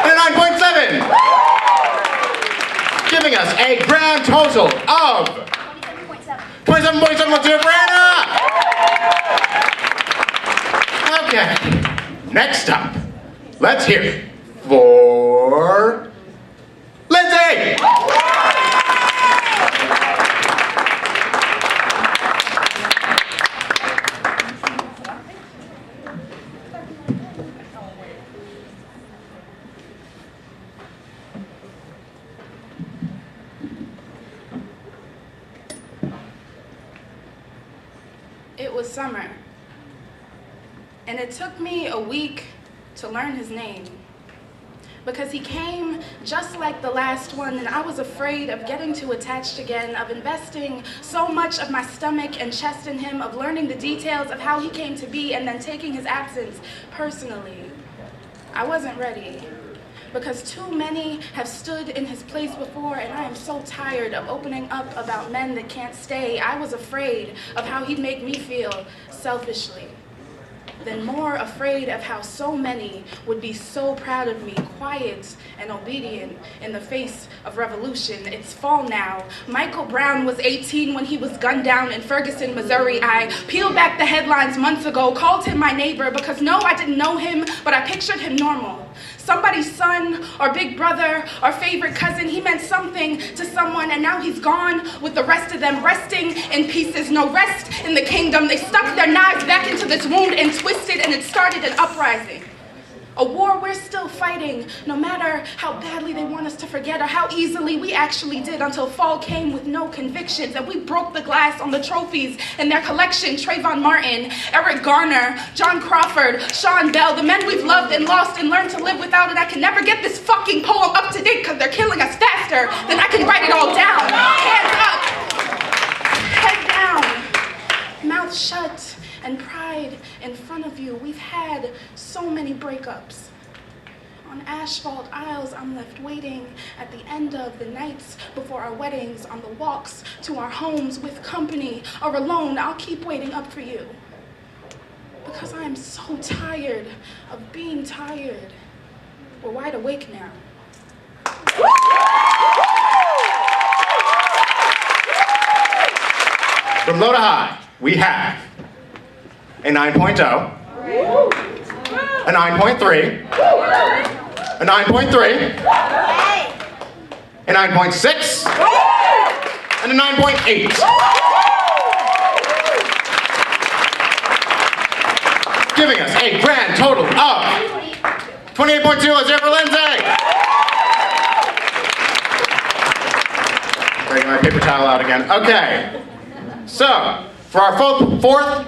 and a 9.7, giving us a grand total of 27.7. Let's do it for Anna! Okay, next up, let's hear it for Lindsay! It was summer, and it took me a week to learn his name, because he came just like the last one, and I was afraid of getting too attached again, of investing so much of my stomach and chest in him, of learning the details of how he came to be, and then taking his absence personally. I wasn't ready, because too many have stood in his place before, and I am so tired of opening up about men that can't stay. I was afraid of how he'd make me feel selfishly, then more afraid of how so many would be so proud of me, quiet and obedient in the face of revolution. It's fall now. Michael Brown was 18 when he was gunned down in Ferguson, Missouri. I peeled back the headlines months ago, called him my neighbor, because no, I didn't know him, but I pictured him normal. Somebody's son or big brother or favorite cousin. He meant something to someone, and now he's gone with the rest of them, resting in pieces. No rest in the kingdom. They stuck their knives back into this wound and twisted, and it started an uprising. A war we're still fighting, no matter how badly they want us to forget or how easily we actually did until fall came with no convictions and we broke the glass on the trophies in their collection. Trayvon Martin, Eric Garner, John Crawford, Sean Bell, the men we've loved and lost and learned to live without, and I can never get this fucking poem up to date because they're killing us faster than I can write it all down. Hands up, head down, mouth shut, and pride in front of you. We've had so many breakups. On asphalt aisles, I'm left waiting at the end of the nights before our weddings, on the walks to our homes with company or alone. I'll keep waiting up for you because I am so tired of being tired. We're wide awake now. From low to high, we have a 9.0, a 9.3, a 9.3, a 9.6, and a 9.8. Giving us a grand total of 28.2. Let's hear it for Lindsay. Breaking my paper towel out again. Okay. So, for our fourth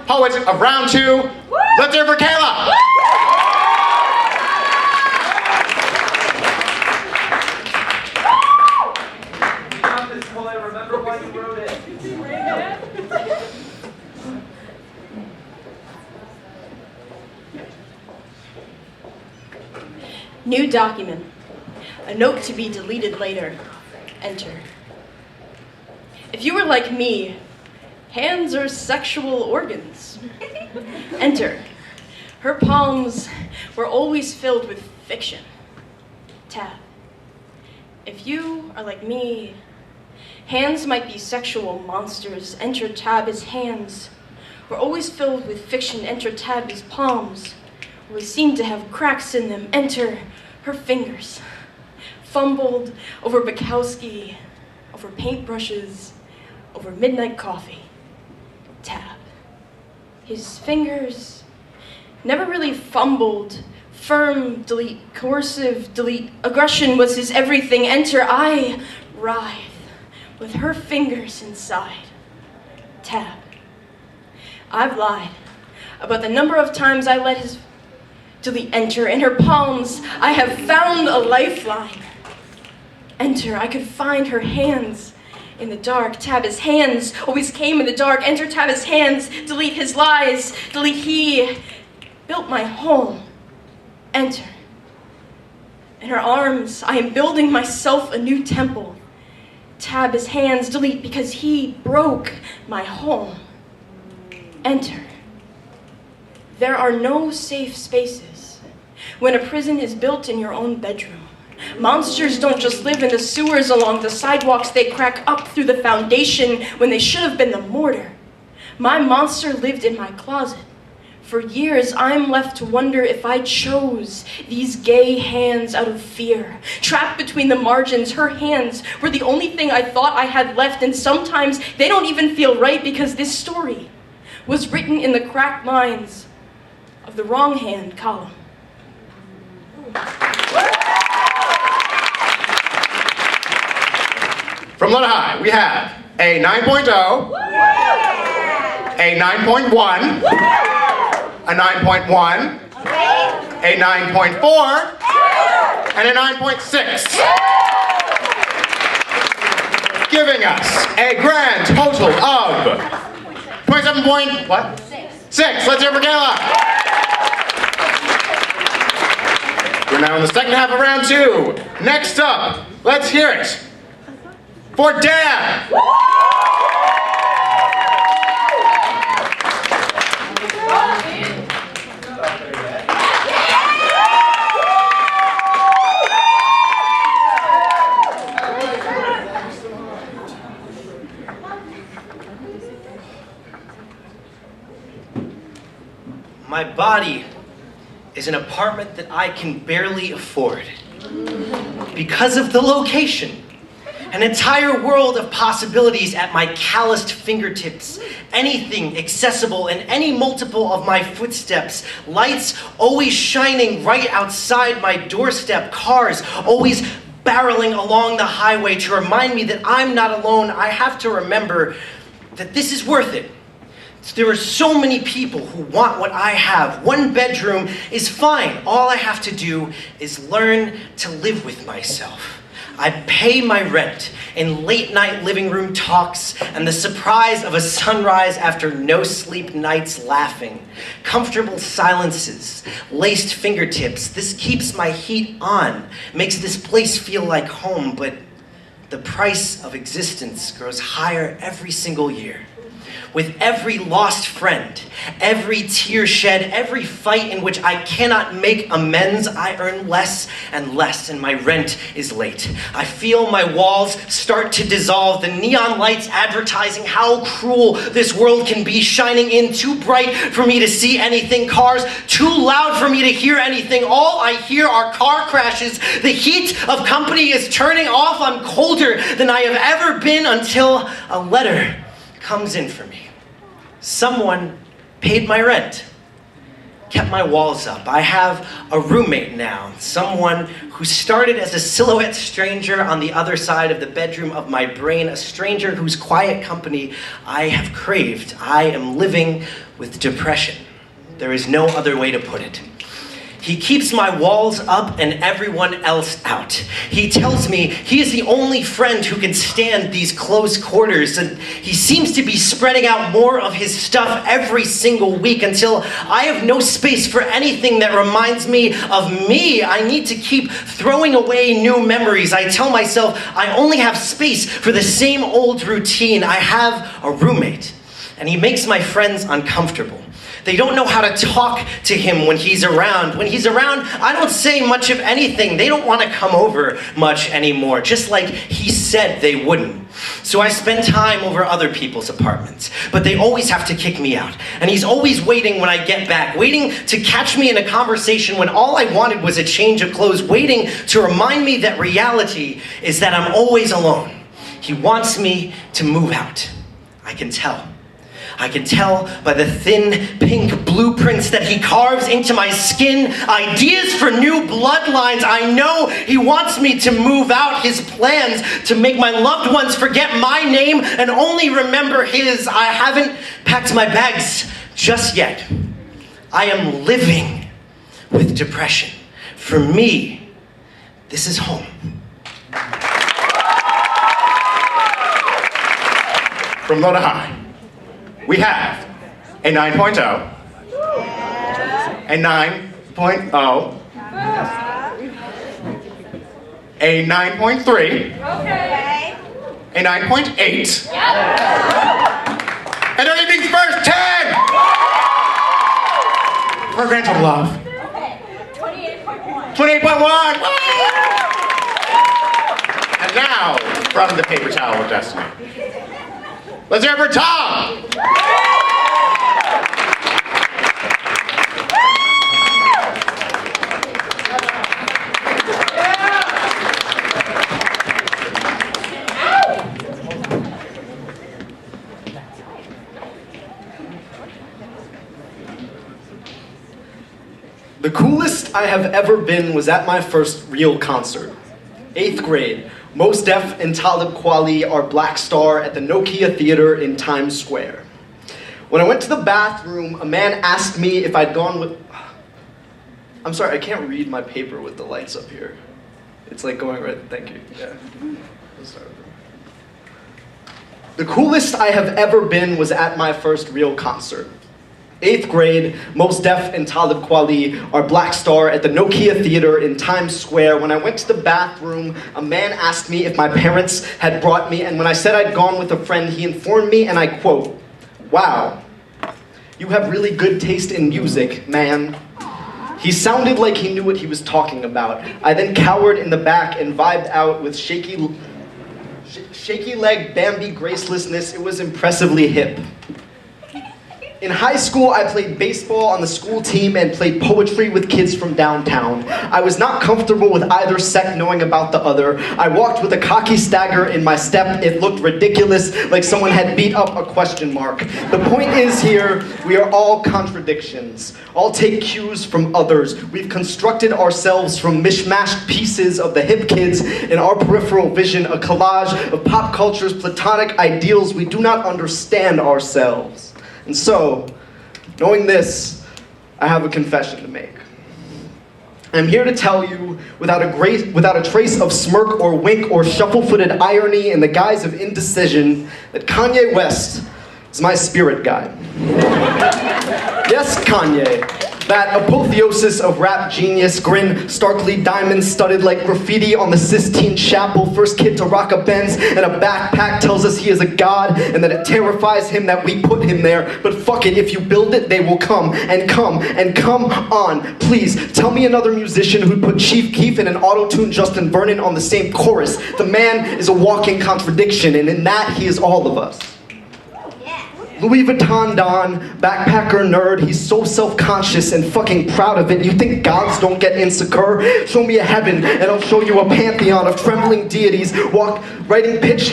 poet of round 2, let's hear it for Kayla. Remember why you wrote it. New document. A note to be deleted later. Enter. If you were like me, hands are sexual organs. Enter. Her palms were always filled with fiction. Tab. If you are like me, hands might be sexual monsters. Enter tab. His hands were always filled with fiction. Enter tab. His palms always seemed to have cracks in them. Enter her fingers. Fumbled over Bukowski, over paintbrushes, over midnight coffee. Tab. His fingers never really fumbled. Firm, delete. Coercive, delete. Aggression was his everything. Enter. I writhe with her fingers inside. Tab. I've lied about the number of times I let his delete. Enter. In her palms, I have found a lifeline. Enter. I could find her hands in the dark. Tab. His hands always came in the dark. Enter. Tab. His hands. Delete his lies. Delete. He built my home. Enter. In her arms, I am building myself a new temple. Tab. His hands. Delete because he broke my home. Enter. There are no safe spaces when a prison is built in your own bedroom. Monsters don't just live in the sewers along the sidewalks. They crack up through the foundation when they should have been the mortar. My monster lived in my closet. For years, I'm left to wonder if I chose these gay hands out of fear. Trapped between the margins, her hands were the only thing I thought I had left, and sometimes they don't even feel right because this story was written in the cracked lines of the wrong hand column. From low to high, we have a 9.0, a 9.1, a 9.1, a 9.4, and a 9.6. Giving us a grand total of 27 point, what? 6. Let's hear it for Kayla. We're now in the second half of round 2. Next up, let's hear it for Dan. My body is an apartment that I can barely afford. Because of the location. An entire world of possibilities at my calloused fingertips. Anything accessible in any multiple of my footsteps. Lights always shining right outside my doorstep. Cars always barreling along the highway to remind me that I'm not alone. I have to remember that this is worth it. There are so many people who want what I have. One bedroom is fine. All I have to do is learn to live with myself. I pay my rent in late night living room talks and the surprise of a sunrise after no sleep nights laughing. Comfortable silences, laced fingertips. This keeps my heat on, makes this place feel like home, but the price of existence grows higher every single year. With every lost friend, every tear shed, every fight in which I cannot make amends, I earn less and less, and my rent is late. I feel my walls start to dissolve, the neon lights advertising how cruel this world can be, shining in too bright for me to see anything, cars too loud for me to hear anything. All I hear are car crashes. The heat of company is turning off. I'm colder than I have ever been until a letter comes in for me. Someone paid my rent, kept my walls up. I have a roommate now, someone who started as a silhouette stranger on the other side of the bedroom of my brain, a stranger whose quiet company I have craved. I am living with depression. There is no other way to put it. He keeps my walls up and everyone else out. He tells me he is the only friend who can stand these close quarters, and he seems to be spreading out more of his stuff every single week until I have no space for anything that reminds me of me. I need to keep throwing away new memories. I tell myself I only have space for the same old routine. I have a roommate, and he makes my friends uncomfortable. They don't know how to talk to him when he's around. When he's around, I don't say much of anything. They don't want to come over much anymore, just like he said they wouldn't. So I spend time over other people's apartments, but they always have to kick me out. And he's always waiting when I get back, waiting to catch me in a conversation when all I wanted was a change of clothes, waiting to remind me that reality is that I'm always alone. He wants me to move out. I can tell. I can tell by the thin pink blueprints that he carves into my skin, ideas for new bloodlines. I know he wants me to move out, his plans to make my loved ones forget my name and only remember his. I haven't packed my bags just yet. I am living with depression. For me, this is home. From low to high, we have a 9.0, a 9.0, a 9.3, a 9.8, and our evening's first 10! For a grand total of 28.1! And now, from the paper towel of destiny, let's hear it for Tom! The coolest I have ever been was at my first real concert. 8th grade. Mos Def and Talib Kweli are Black Star at the Nokia Theater in Times Square. When I went to the bathroom, a man asked me if I'd gone with... I'm sorry, I can't read my paper with the lights up here. It's like going right... Thank you. Yeah. Let's start over. The coolest I have ever been was at my first real concert. 8th grade, Mos Def and Talib Kweli are Black Star at the Nokia Theater in Times Square. When I went to the bathroom, a man asked me if my parents had brought me, and when I said I'd gone with a friend, he informed me, and I quote, "Wow, you have really good taste in music, man." He sounded like he knew what he was talking about. I then cowered in the back and vibed out with shaky leg Bambi gracelessness. It was impressively hip. In high school, I played baseball on the school team and played poetry with kids from downtown. I was not comfortable with either sect knowing about the other. I walked with a cocky stagger in my step. It looked ridiculous, like someone had beat up a question mark. The point is here, we are all contradictions. All take cues from others. We've constructed ourselves from mishmashed pieces of the hip kids in our peripheral vision, a collage of pop culture's platonic ideals. We do not understand ourselves. And so, knowing this, I have a confession to make. I'm here to tell you, without a trace of smirk or wink or shuffle-footed irony in the guise of indecision, that Kanye West is my spirit guide. Yes, Kanye. That apotheosis of rap genius, grin starkly diamond-studded like graffiti on the Sistine Chapel, first kid to rock a Benz and a backpack, tells us he is a god and that it terrifies him that we put him there. But fuck it, if you build it, they will come and come and come on. Please, tell me another musician who'd put Chief Keef and an auto-tuned Justin Vernon on the same chorus. The man is a walking contradiction, and in that, he is all of us. Louis Vuitton Don, backpacker nerd, he's so self-conscious and fucking proud of it. You think gods don't get insecure? Show me a heaven and I'll show you a pantheon of trembling deities, writing pitch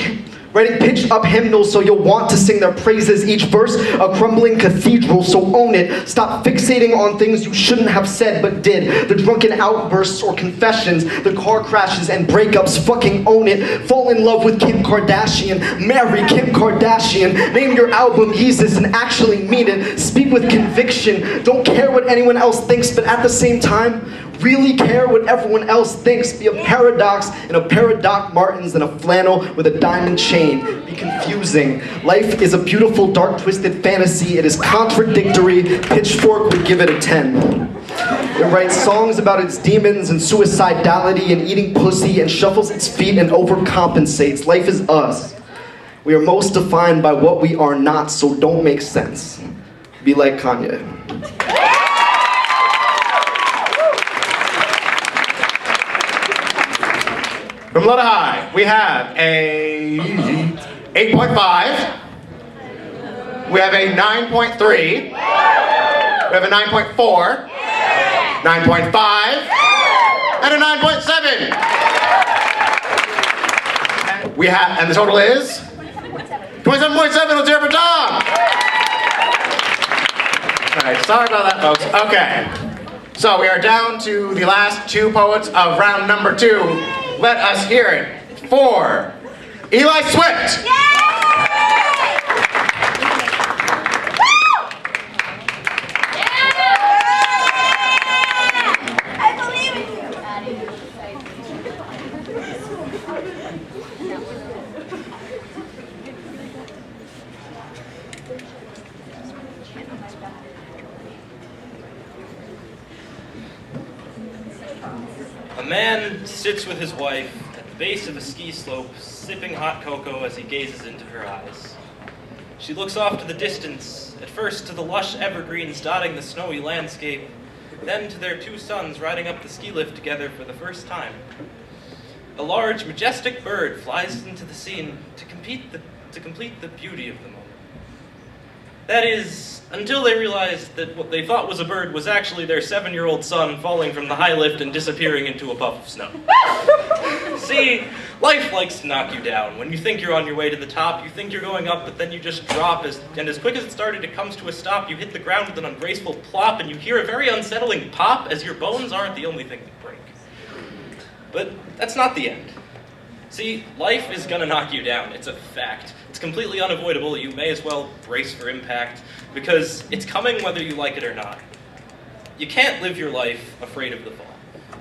up hymnals so you'll want to sing their praises. Each verse a crumbling cathedral, so own it. Stop fixating on things you shouldn't have said but did. The drunken outbursts or confessions, the car crashes and breakups, fucking own it. Fall in love with Kim Kardashian, marry Kim Kardashian. Name your album Yeezus and actually mean it. Speak with conviction. Don't care what anyone else thinks, but at the same time, really care what everyone else thinks. Be a paradox in a pair of Doc Martens and a flannel with a diamond chain. Be confusing. Life is a beautiful, dark, twisted fantasy. It is contradictory. Pitchfork would give it a 10. It writes songs about its demons and suicidality and eating pussy and shuffles its feet and overcompensates. Life is us. We are most defined by what we are not, so don't make sense. Be like Kanye. From Lotta High, we have a 8.5. We have a 9.3. We have a 9.4. 9.5. And a 9.7. We have, and the total is 27.7. Let's hear it for Tom. All right, sorry about that, folks. Okay, so we are down to the last two poets of round number 2. Let us hear it for Eli Swift. Yay! I believe in you. A man sits with his wife at the base of a ski slope, sipping hot cocoa as he gazes into her eyes. She looks off to the distance, at first to the lush evergreens dotting the snowy landscape, then to their 2 sons riding up the ski lift together for the first time. A large, majestic bird flies into the scene to complete the beauty of the moment. That is, until they realized that what they thought was a bird was actually their 7-year-old son falling from the high lift and disappearing into a puff of snow. See, life likes to knock you down. When you think you're on your way to the top, you think you're going up, but then you just drop, and as quick as it started, it comes to a stop. You hit the ground with an ungraceful plop, and you hear a very unsettling pop, as your bones aren't the only thing that break. But that's not the end. See, life is gonna knock you down. It's a fact. It's completely unavoidable. You may as well brace for impact, because it's coming whether you like it or not. You can't live your life afraid of the fall.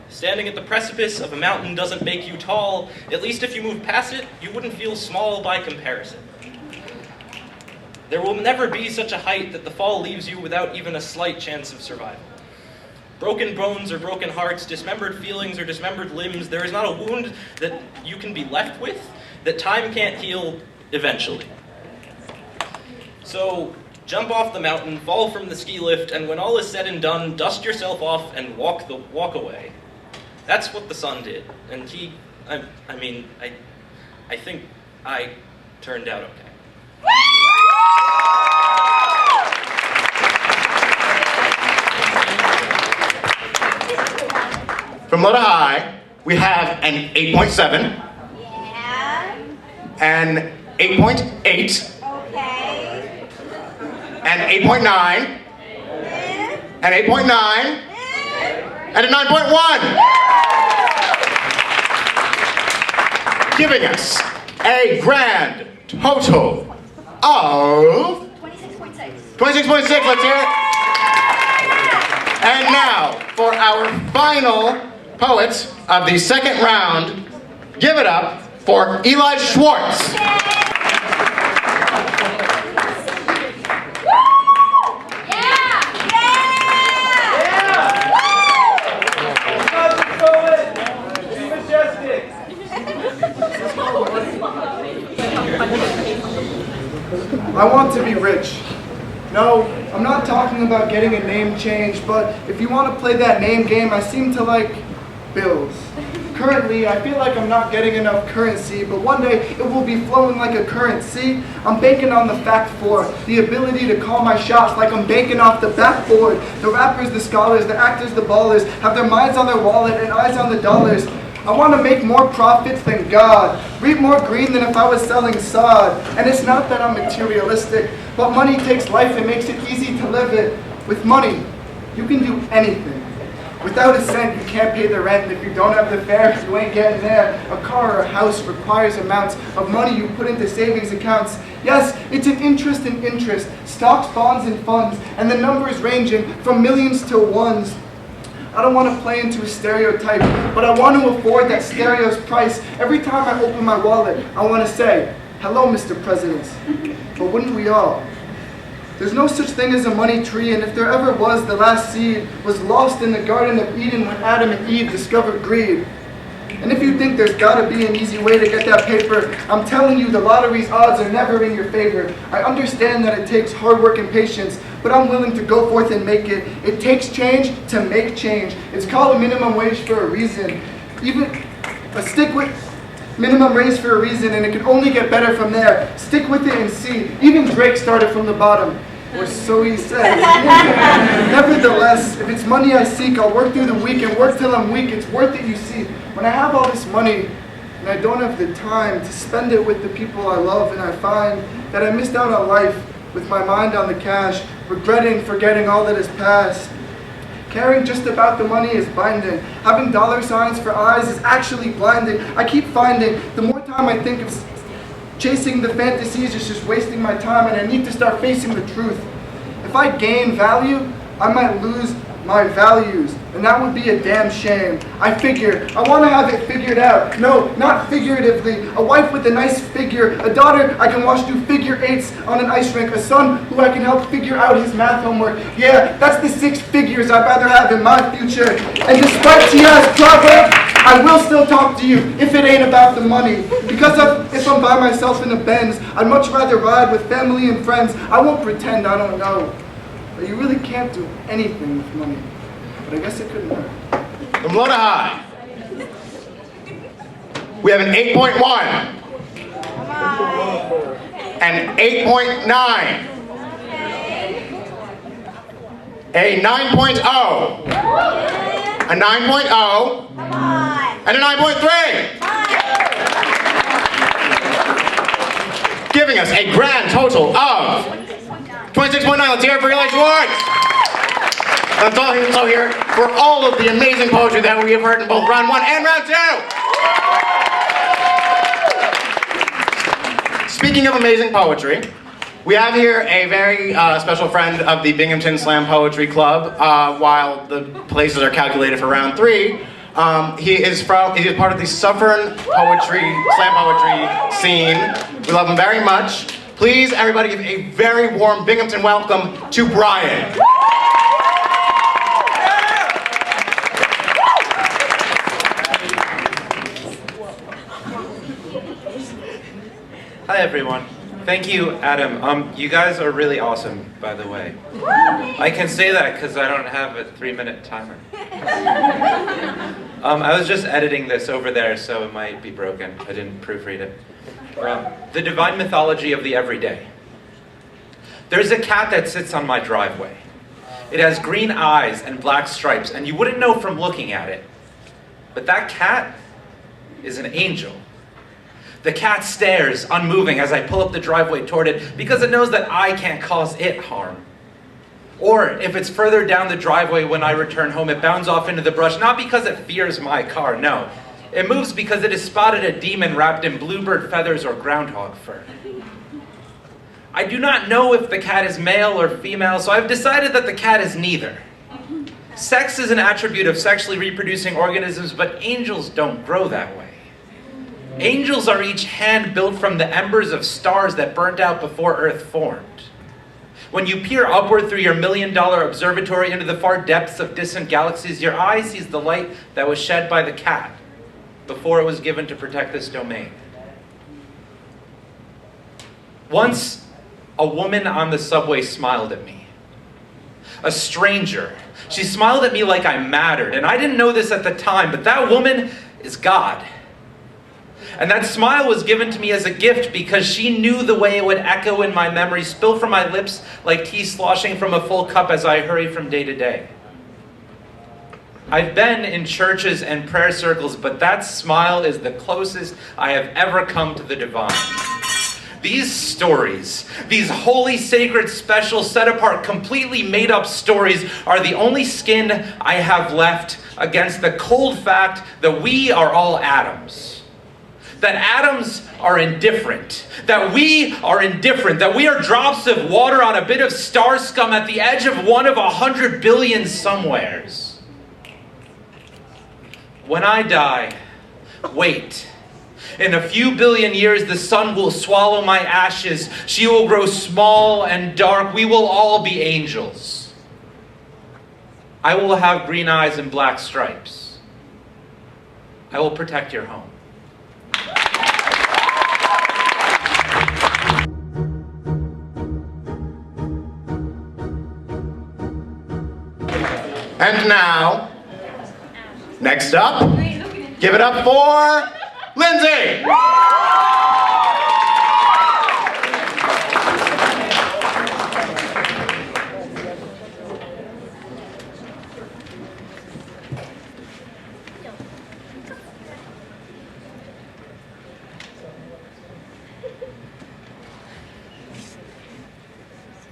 Standing at the precipice of a mountain doesn't make you tall. At least if you move past it, you wouldn't feel small by comparison. There will never be such a height that the fall leaves you without even a slight chance of survival. Broken bones or broken hearts, dismembered feelings or dismembered limbs, there is not a wound that you can be left with that time can't heal eventually. So, jump off the mountain, fall from the ski lift, and when all is said and done, dust yourself off and walk away. That's what the son did, and I think I turned out okay. low to high, we have an 8.7, Yeah. an 8.8, Okay. an 8.9, an 8.9, and a 9.1. Giving us a grand total of 26.6. 26.6, let's hear it. And now, for our final poet of the second round, give it up for Eli Schwartz. I want to be rich. No, I'm not talking about getting a name change, but if you want to play that name game, I seem to like bills. Currently, I feel like I'm not getting enough currency, but one day it will be flowing like a currency. I'm banking on the fact for the ability to call my shots like I'm banking off the backboard. The rappers, the scholars, the actors, the ballers have their minds on their wallet and eyes on the dollars. I want to make more profits than God, reap more green than if I was selling sod. And it's not that I'm materialistic, but money takes life and makes it easy to live it. With money, you can do anything. Without a cent, you can't pay the rent. If you don't have the fare, you ain't getting there. A car or a house requires amounts of money you put into savings accounts. Yes, it's an interest in interest, stocks, bonds, and funds, and the numbers ranging from millions to ones. I don't want to play into a stereotype, but I want to afford that stereo's price. Every time I open my wallet, I want to say, hello, Mr. President. But wouldn't we all? There's no such thing as a money tree, and if there ever was, the last seed was lost in the Garden of Eden when Adam and Eve discovered greed. And if you think there's gotta be an easy way to get that paper, I'm telling you the lottery's odds are never in your favor. I understand that it takes hard work and patience, but I'm willing to go forth and make it. It takes change to make change. It's called a minimum wage for a reason. Even a stick with minimum wage for a reason, and it can only get better from there. Stick with it and see. Even Drake started from the bottom, or so he said. Nevertheless, if it's money I seek, I'll work through the week and work till I'm weak. It's worth it, you see. When I have all this money, and I don't have the time to spend it with the people I love, and I find that I missed out on life with my mind on the cash, regretting, forgetting all that is past. Caring just about the money is binding. Having dollar signs for eyes is actually blinding. I keep finding the more time I think of chasing the fantasies is just wasting my time, and I need to start facing the truth. If I gain value, I might lose my values, and that would be a damn shame. I want to have it figured out. No, not figuratively. A wife with a nice figure, a daughter I can watch do figure eights on an ice rink, a son who I can help figure out his math homework. Yeah, that's the 6 figures I'd rather have in my future. And despite T.I.'s proverb, I will still talk to you if it ain't about the money. Because if I'm by myself in a Benz, I'd much rather ride with family and friends. I won't pretend I don't know. But you really can't do anything with money. But I guess it couldn't hurt. From low to high, we have an 8.1, an 8.9, a 9.0, a 9.0, and a 9.3. Giving us a grand total of 26.9. Let's hear it for Eli Schwartz. Let's also hear it for all of the amazing poetry that we have heard in both round 1 and round 2. Speaking of amazing poetry, we have here a very special friend of the Binghamton Slam Poetry Club. While the places are calculated for round 3, he is part of the Slam Poetry scene. We love him very much. Please, everybody, give a very warm Binghamton welcome to Brian. Hi everyone. Thank you, Adam. You guys are really awesome, by the way. I can say that because I don't have a 3-minute timer. I was just editing this over there, so it might be broken. I didn't proofread it. The divine mythology of the everyday. There's a cat that sits on my driveway. It has green eyes and black stripes, and you wouldn't know from looking at it. But that cat is an angel. The cat stares, unmoving, as I pull up the driveway toward it because it knows that I can't cause it harm. Or if it's further down the driveway when I return home, it bounds off into the brush, not because it fears my car, no. It moves because it has spotted a demon wrapped in bluebird feathers or groundhog fur. I do not know if the cat is male or female, so I've decided that the cat is neither. Sex is an attribute of sexually reproducing organisms, but angels don't grow that way. Angels are each hand-built from the embers of stars that burnt out before Earth formed. When you peer upward through your $1 million observatory into the far depths of distant galaxies, your eye sees the light that was shed by the cat before it was given to protect this domain. Once, a woman on the subway smiled at me. A stranger. She smiled at me like I mattered, and I didn't know this at the time, but that woman is God. And that smile was given to me as a gift because she knew the way it would echo in my memory, spill from my lips like tea sloshing from a full cup as I hurry from day to day. I've been in churches and prayer circles, but that smile is the closest I have ever come to the divine. These stories, these holy, sacred, special, set-apart, completely made-up stories are the only skin I have left against the cold fact that we are all atoms. That atoms are indifferent. That we are indifferent. That we are drops of water on a bit of star scum at the edge of one of 100 billion somewheres. When I die, wait. In a few billion years, the sun will swallow my ashes. She will grow small and dark. We will all be angels. I will have green eyes and black stripes. I will protect your home. And now, next up, give it up for Lindsay!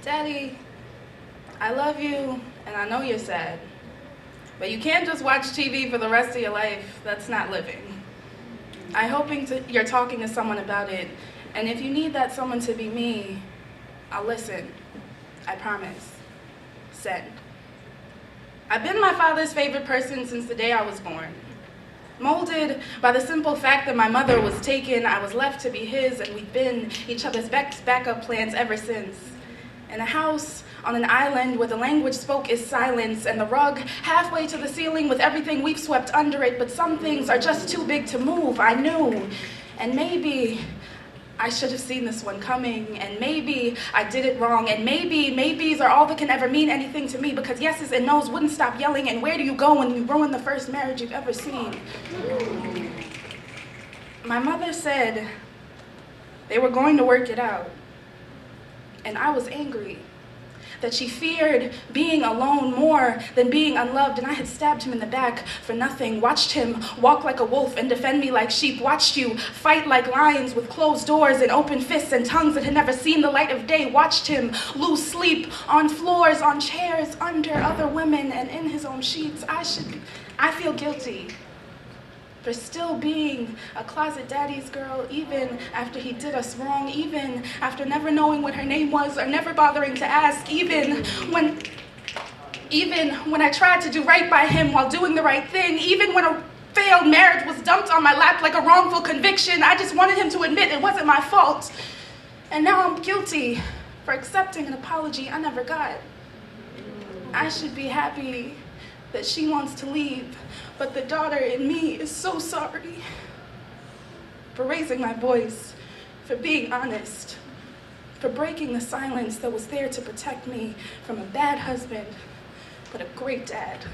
Daddy, I love you, and I know you're sad. But you can't just watch TV for the rest of your life. That's not living. I'm hoping you're talking to someone about it, and if you need that someone to be me, I'll listen. I promise. Send. I've been my father's favorite person since the day I was born. Molded by the simple fact that my mother was taken, I was left to be his, and we've been each other's backup plans ever since. In a house on an island where the language spoke is silence, and the rug halfway to the ceiling with everything we've swept under it, but some things are just too big to move, I knew. And maybe I should have seen this one coming, and maybe I did it wrong, and maybes are all that can ever mean anything to me, because yeses and nos wouldn't stop yelling, and where do you go when you ruin the first marriage you've ever seen? My mother said they were going to work it out, and I was angry. That she feared being alone more than being unloved, and I had stabbed him in the back for nothing, watched him walk like a wolf and defend me like sheep, watched you fight like lions with closed doors and open fists and tongues that had never seen the light of day, watched him lose sleep on floors, on chairs, under other women, and in his own sheets. I feel guilty for still being a closet daddy's girl, even after he did us wrong, even after never knowing what her name was or never bothering to ask, even when I tried to do right by him while doing the right thing, even when a failed marriage was dumped on my lap like a wrongful conviction. I just wanted him to admit it wasn't my fault. And now I'm guilty for accepting an apology I never got. I should be happy that she wants to leave, but the daughter in me is so sorry for raising my voice, for being honest, for breaking the silence that was there to protect me from a bad husband, but a great dad.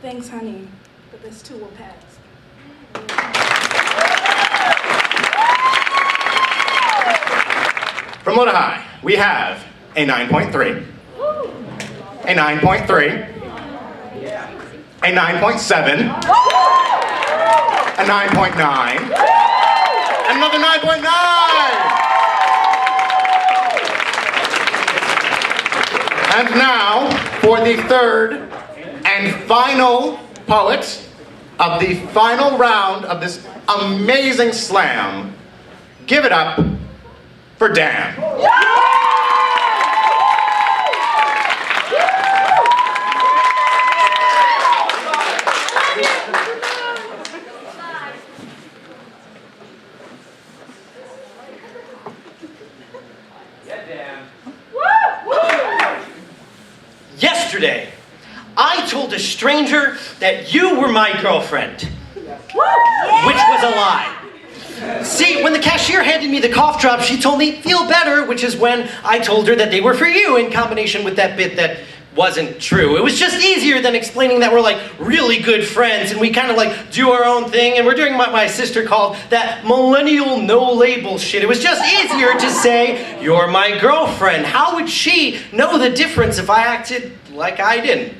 Thanks, honey, but this too will pass. From Lodi High, we have a 9.3, a 9.3, a 9.7, a 9.9, and another 9.9. And now, for the third and final poet of the final round of this amazing slam, give it up for Dan. Yesterday, I told a stranger that you were my girlfriend, which was a lie. See, when the cashier handed me the cough drops, she told me, feel better, which is when I told her that they were for you in combination with that bit that wasn't true. It was just easier than explaining that we're like really good friends and we kind of like do our own thing and we're doing what my sister called that millennial no label shit. It was just easier to say, you're my girlfriend. How would she know the difference if I acted like I didn't?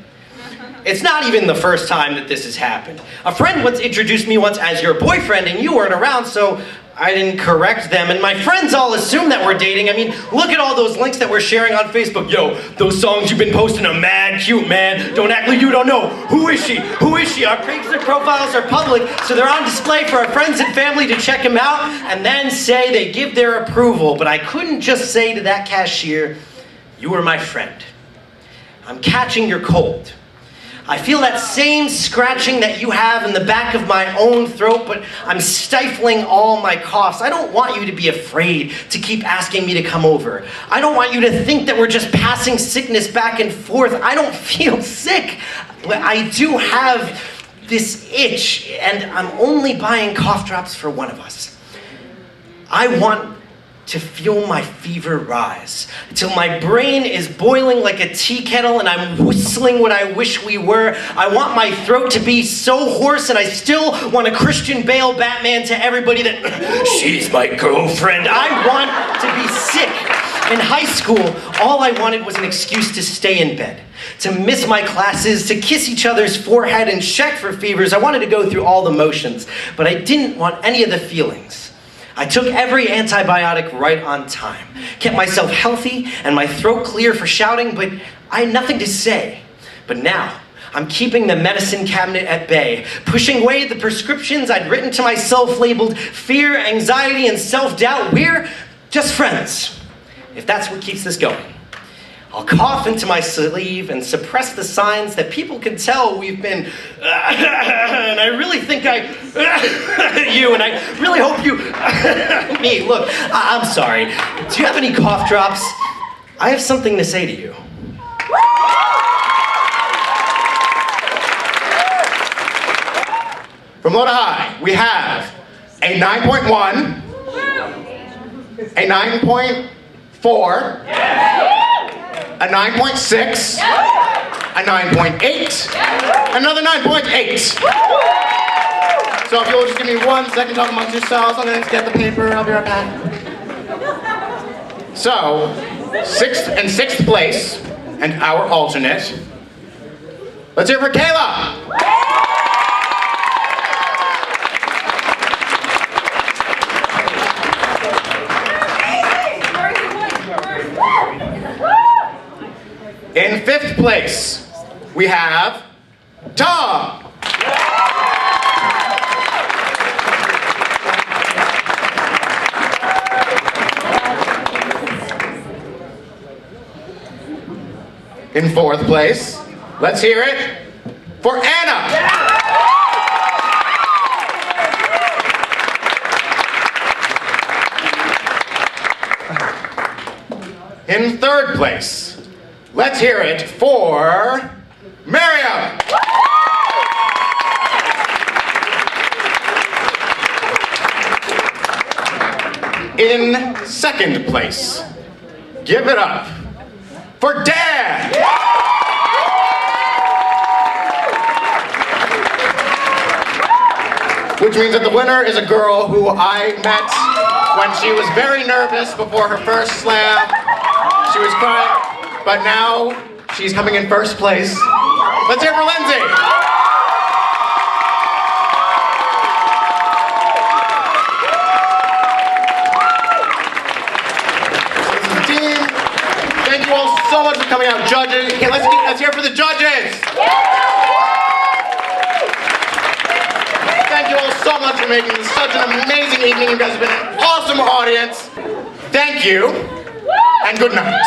It's not even the first time that this has happened. A friend once introduced me once as your boyfriend and you weren't around, so I didn't correct them, and my friends all assume that we're dating. I mean, look at all those links that we're sharing on Facebook. Yo, those songs you've been posting are mad cute, man. Don't act like you don't know. Who is she? Who is she? Our Craigslist profiles are public, so they're on display for our friends and family to check them out and then say they give their approval. But I couldn't just say to that cashier, you were my friend. I'm catching your cold. I feel that same scratching that you have in the back of my own throat, but I'm stifling all my coughs. I don't want you to be afraid to keep asking me to come over. I don't want you to think that we're just passing sickness back and forth. I don't feel sick. I do have this itch, and I'm only buying cough drops for one of us. I want to feel my fever rise, until my brain is boiling like a tea kettle and I'm whistling what I wish we were. I want my throat to be so hoarse and I still want a Christian Bale Batman to everybody that, she's my girlfriend. I want to be sick. In high school, all I wanted was an excuse to stay in bed, to miss my classes, to kiss each other's forehead and check for fevers. I wanted to go through all the motions, but I didn't want any of the feelings. I took every antibiotic right on time, kept myself healthy and my throat clear for shouting, but I had nothing to say. But now, I'm keeping the medicine cabinet at bay, pushing away the prescriptions I'd written to myself labeled fear, anxiety, and self-doubt. We're just friends, if that's what keeps this going. I'll cough into my sleeve and suppress the signs that people can tell we've been, and I really think you, and I really hope you, me. Look, I'm sorry. Do you have any cough drops? I have something to say to you. From low to high, we have a 9.1, a 9.4, a 9.6, a 9.8, another 9.8. So if you'll just give me 1 second to talk amongst yourselves, I'm going to get the paper, I'll be right back. So, 6th place, and our alternate. Let's hear it for Kayla. In 5th place, we have Tom. In 4th place, let's hear it for Anna. In 3rd place, let's hear it for Miriam. In 2nd place, give it up for Dan. Which means that the winner is a girl who I met when she was very nervous before her first slam. She was crying, but now she's coming in 1st place. Let's hear it for Lindsay. coming out. Judges, okay, let's hear it for the judges. Thank you all so much for making this such an amazing evening. You guys have been an awesome audience. Thank you, and good night.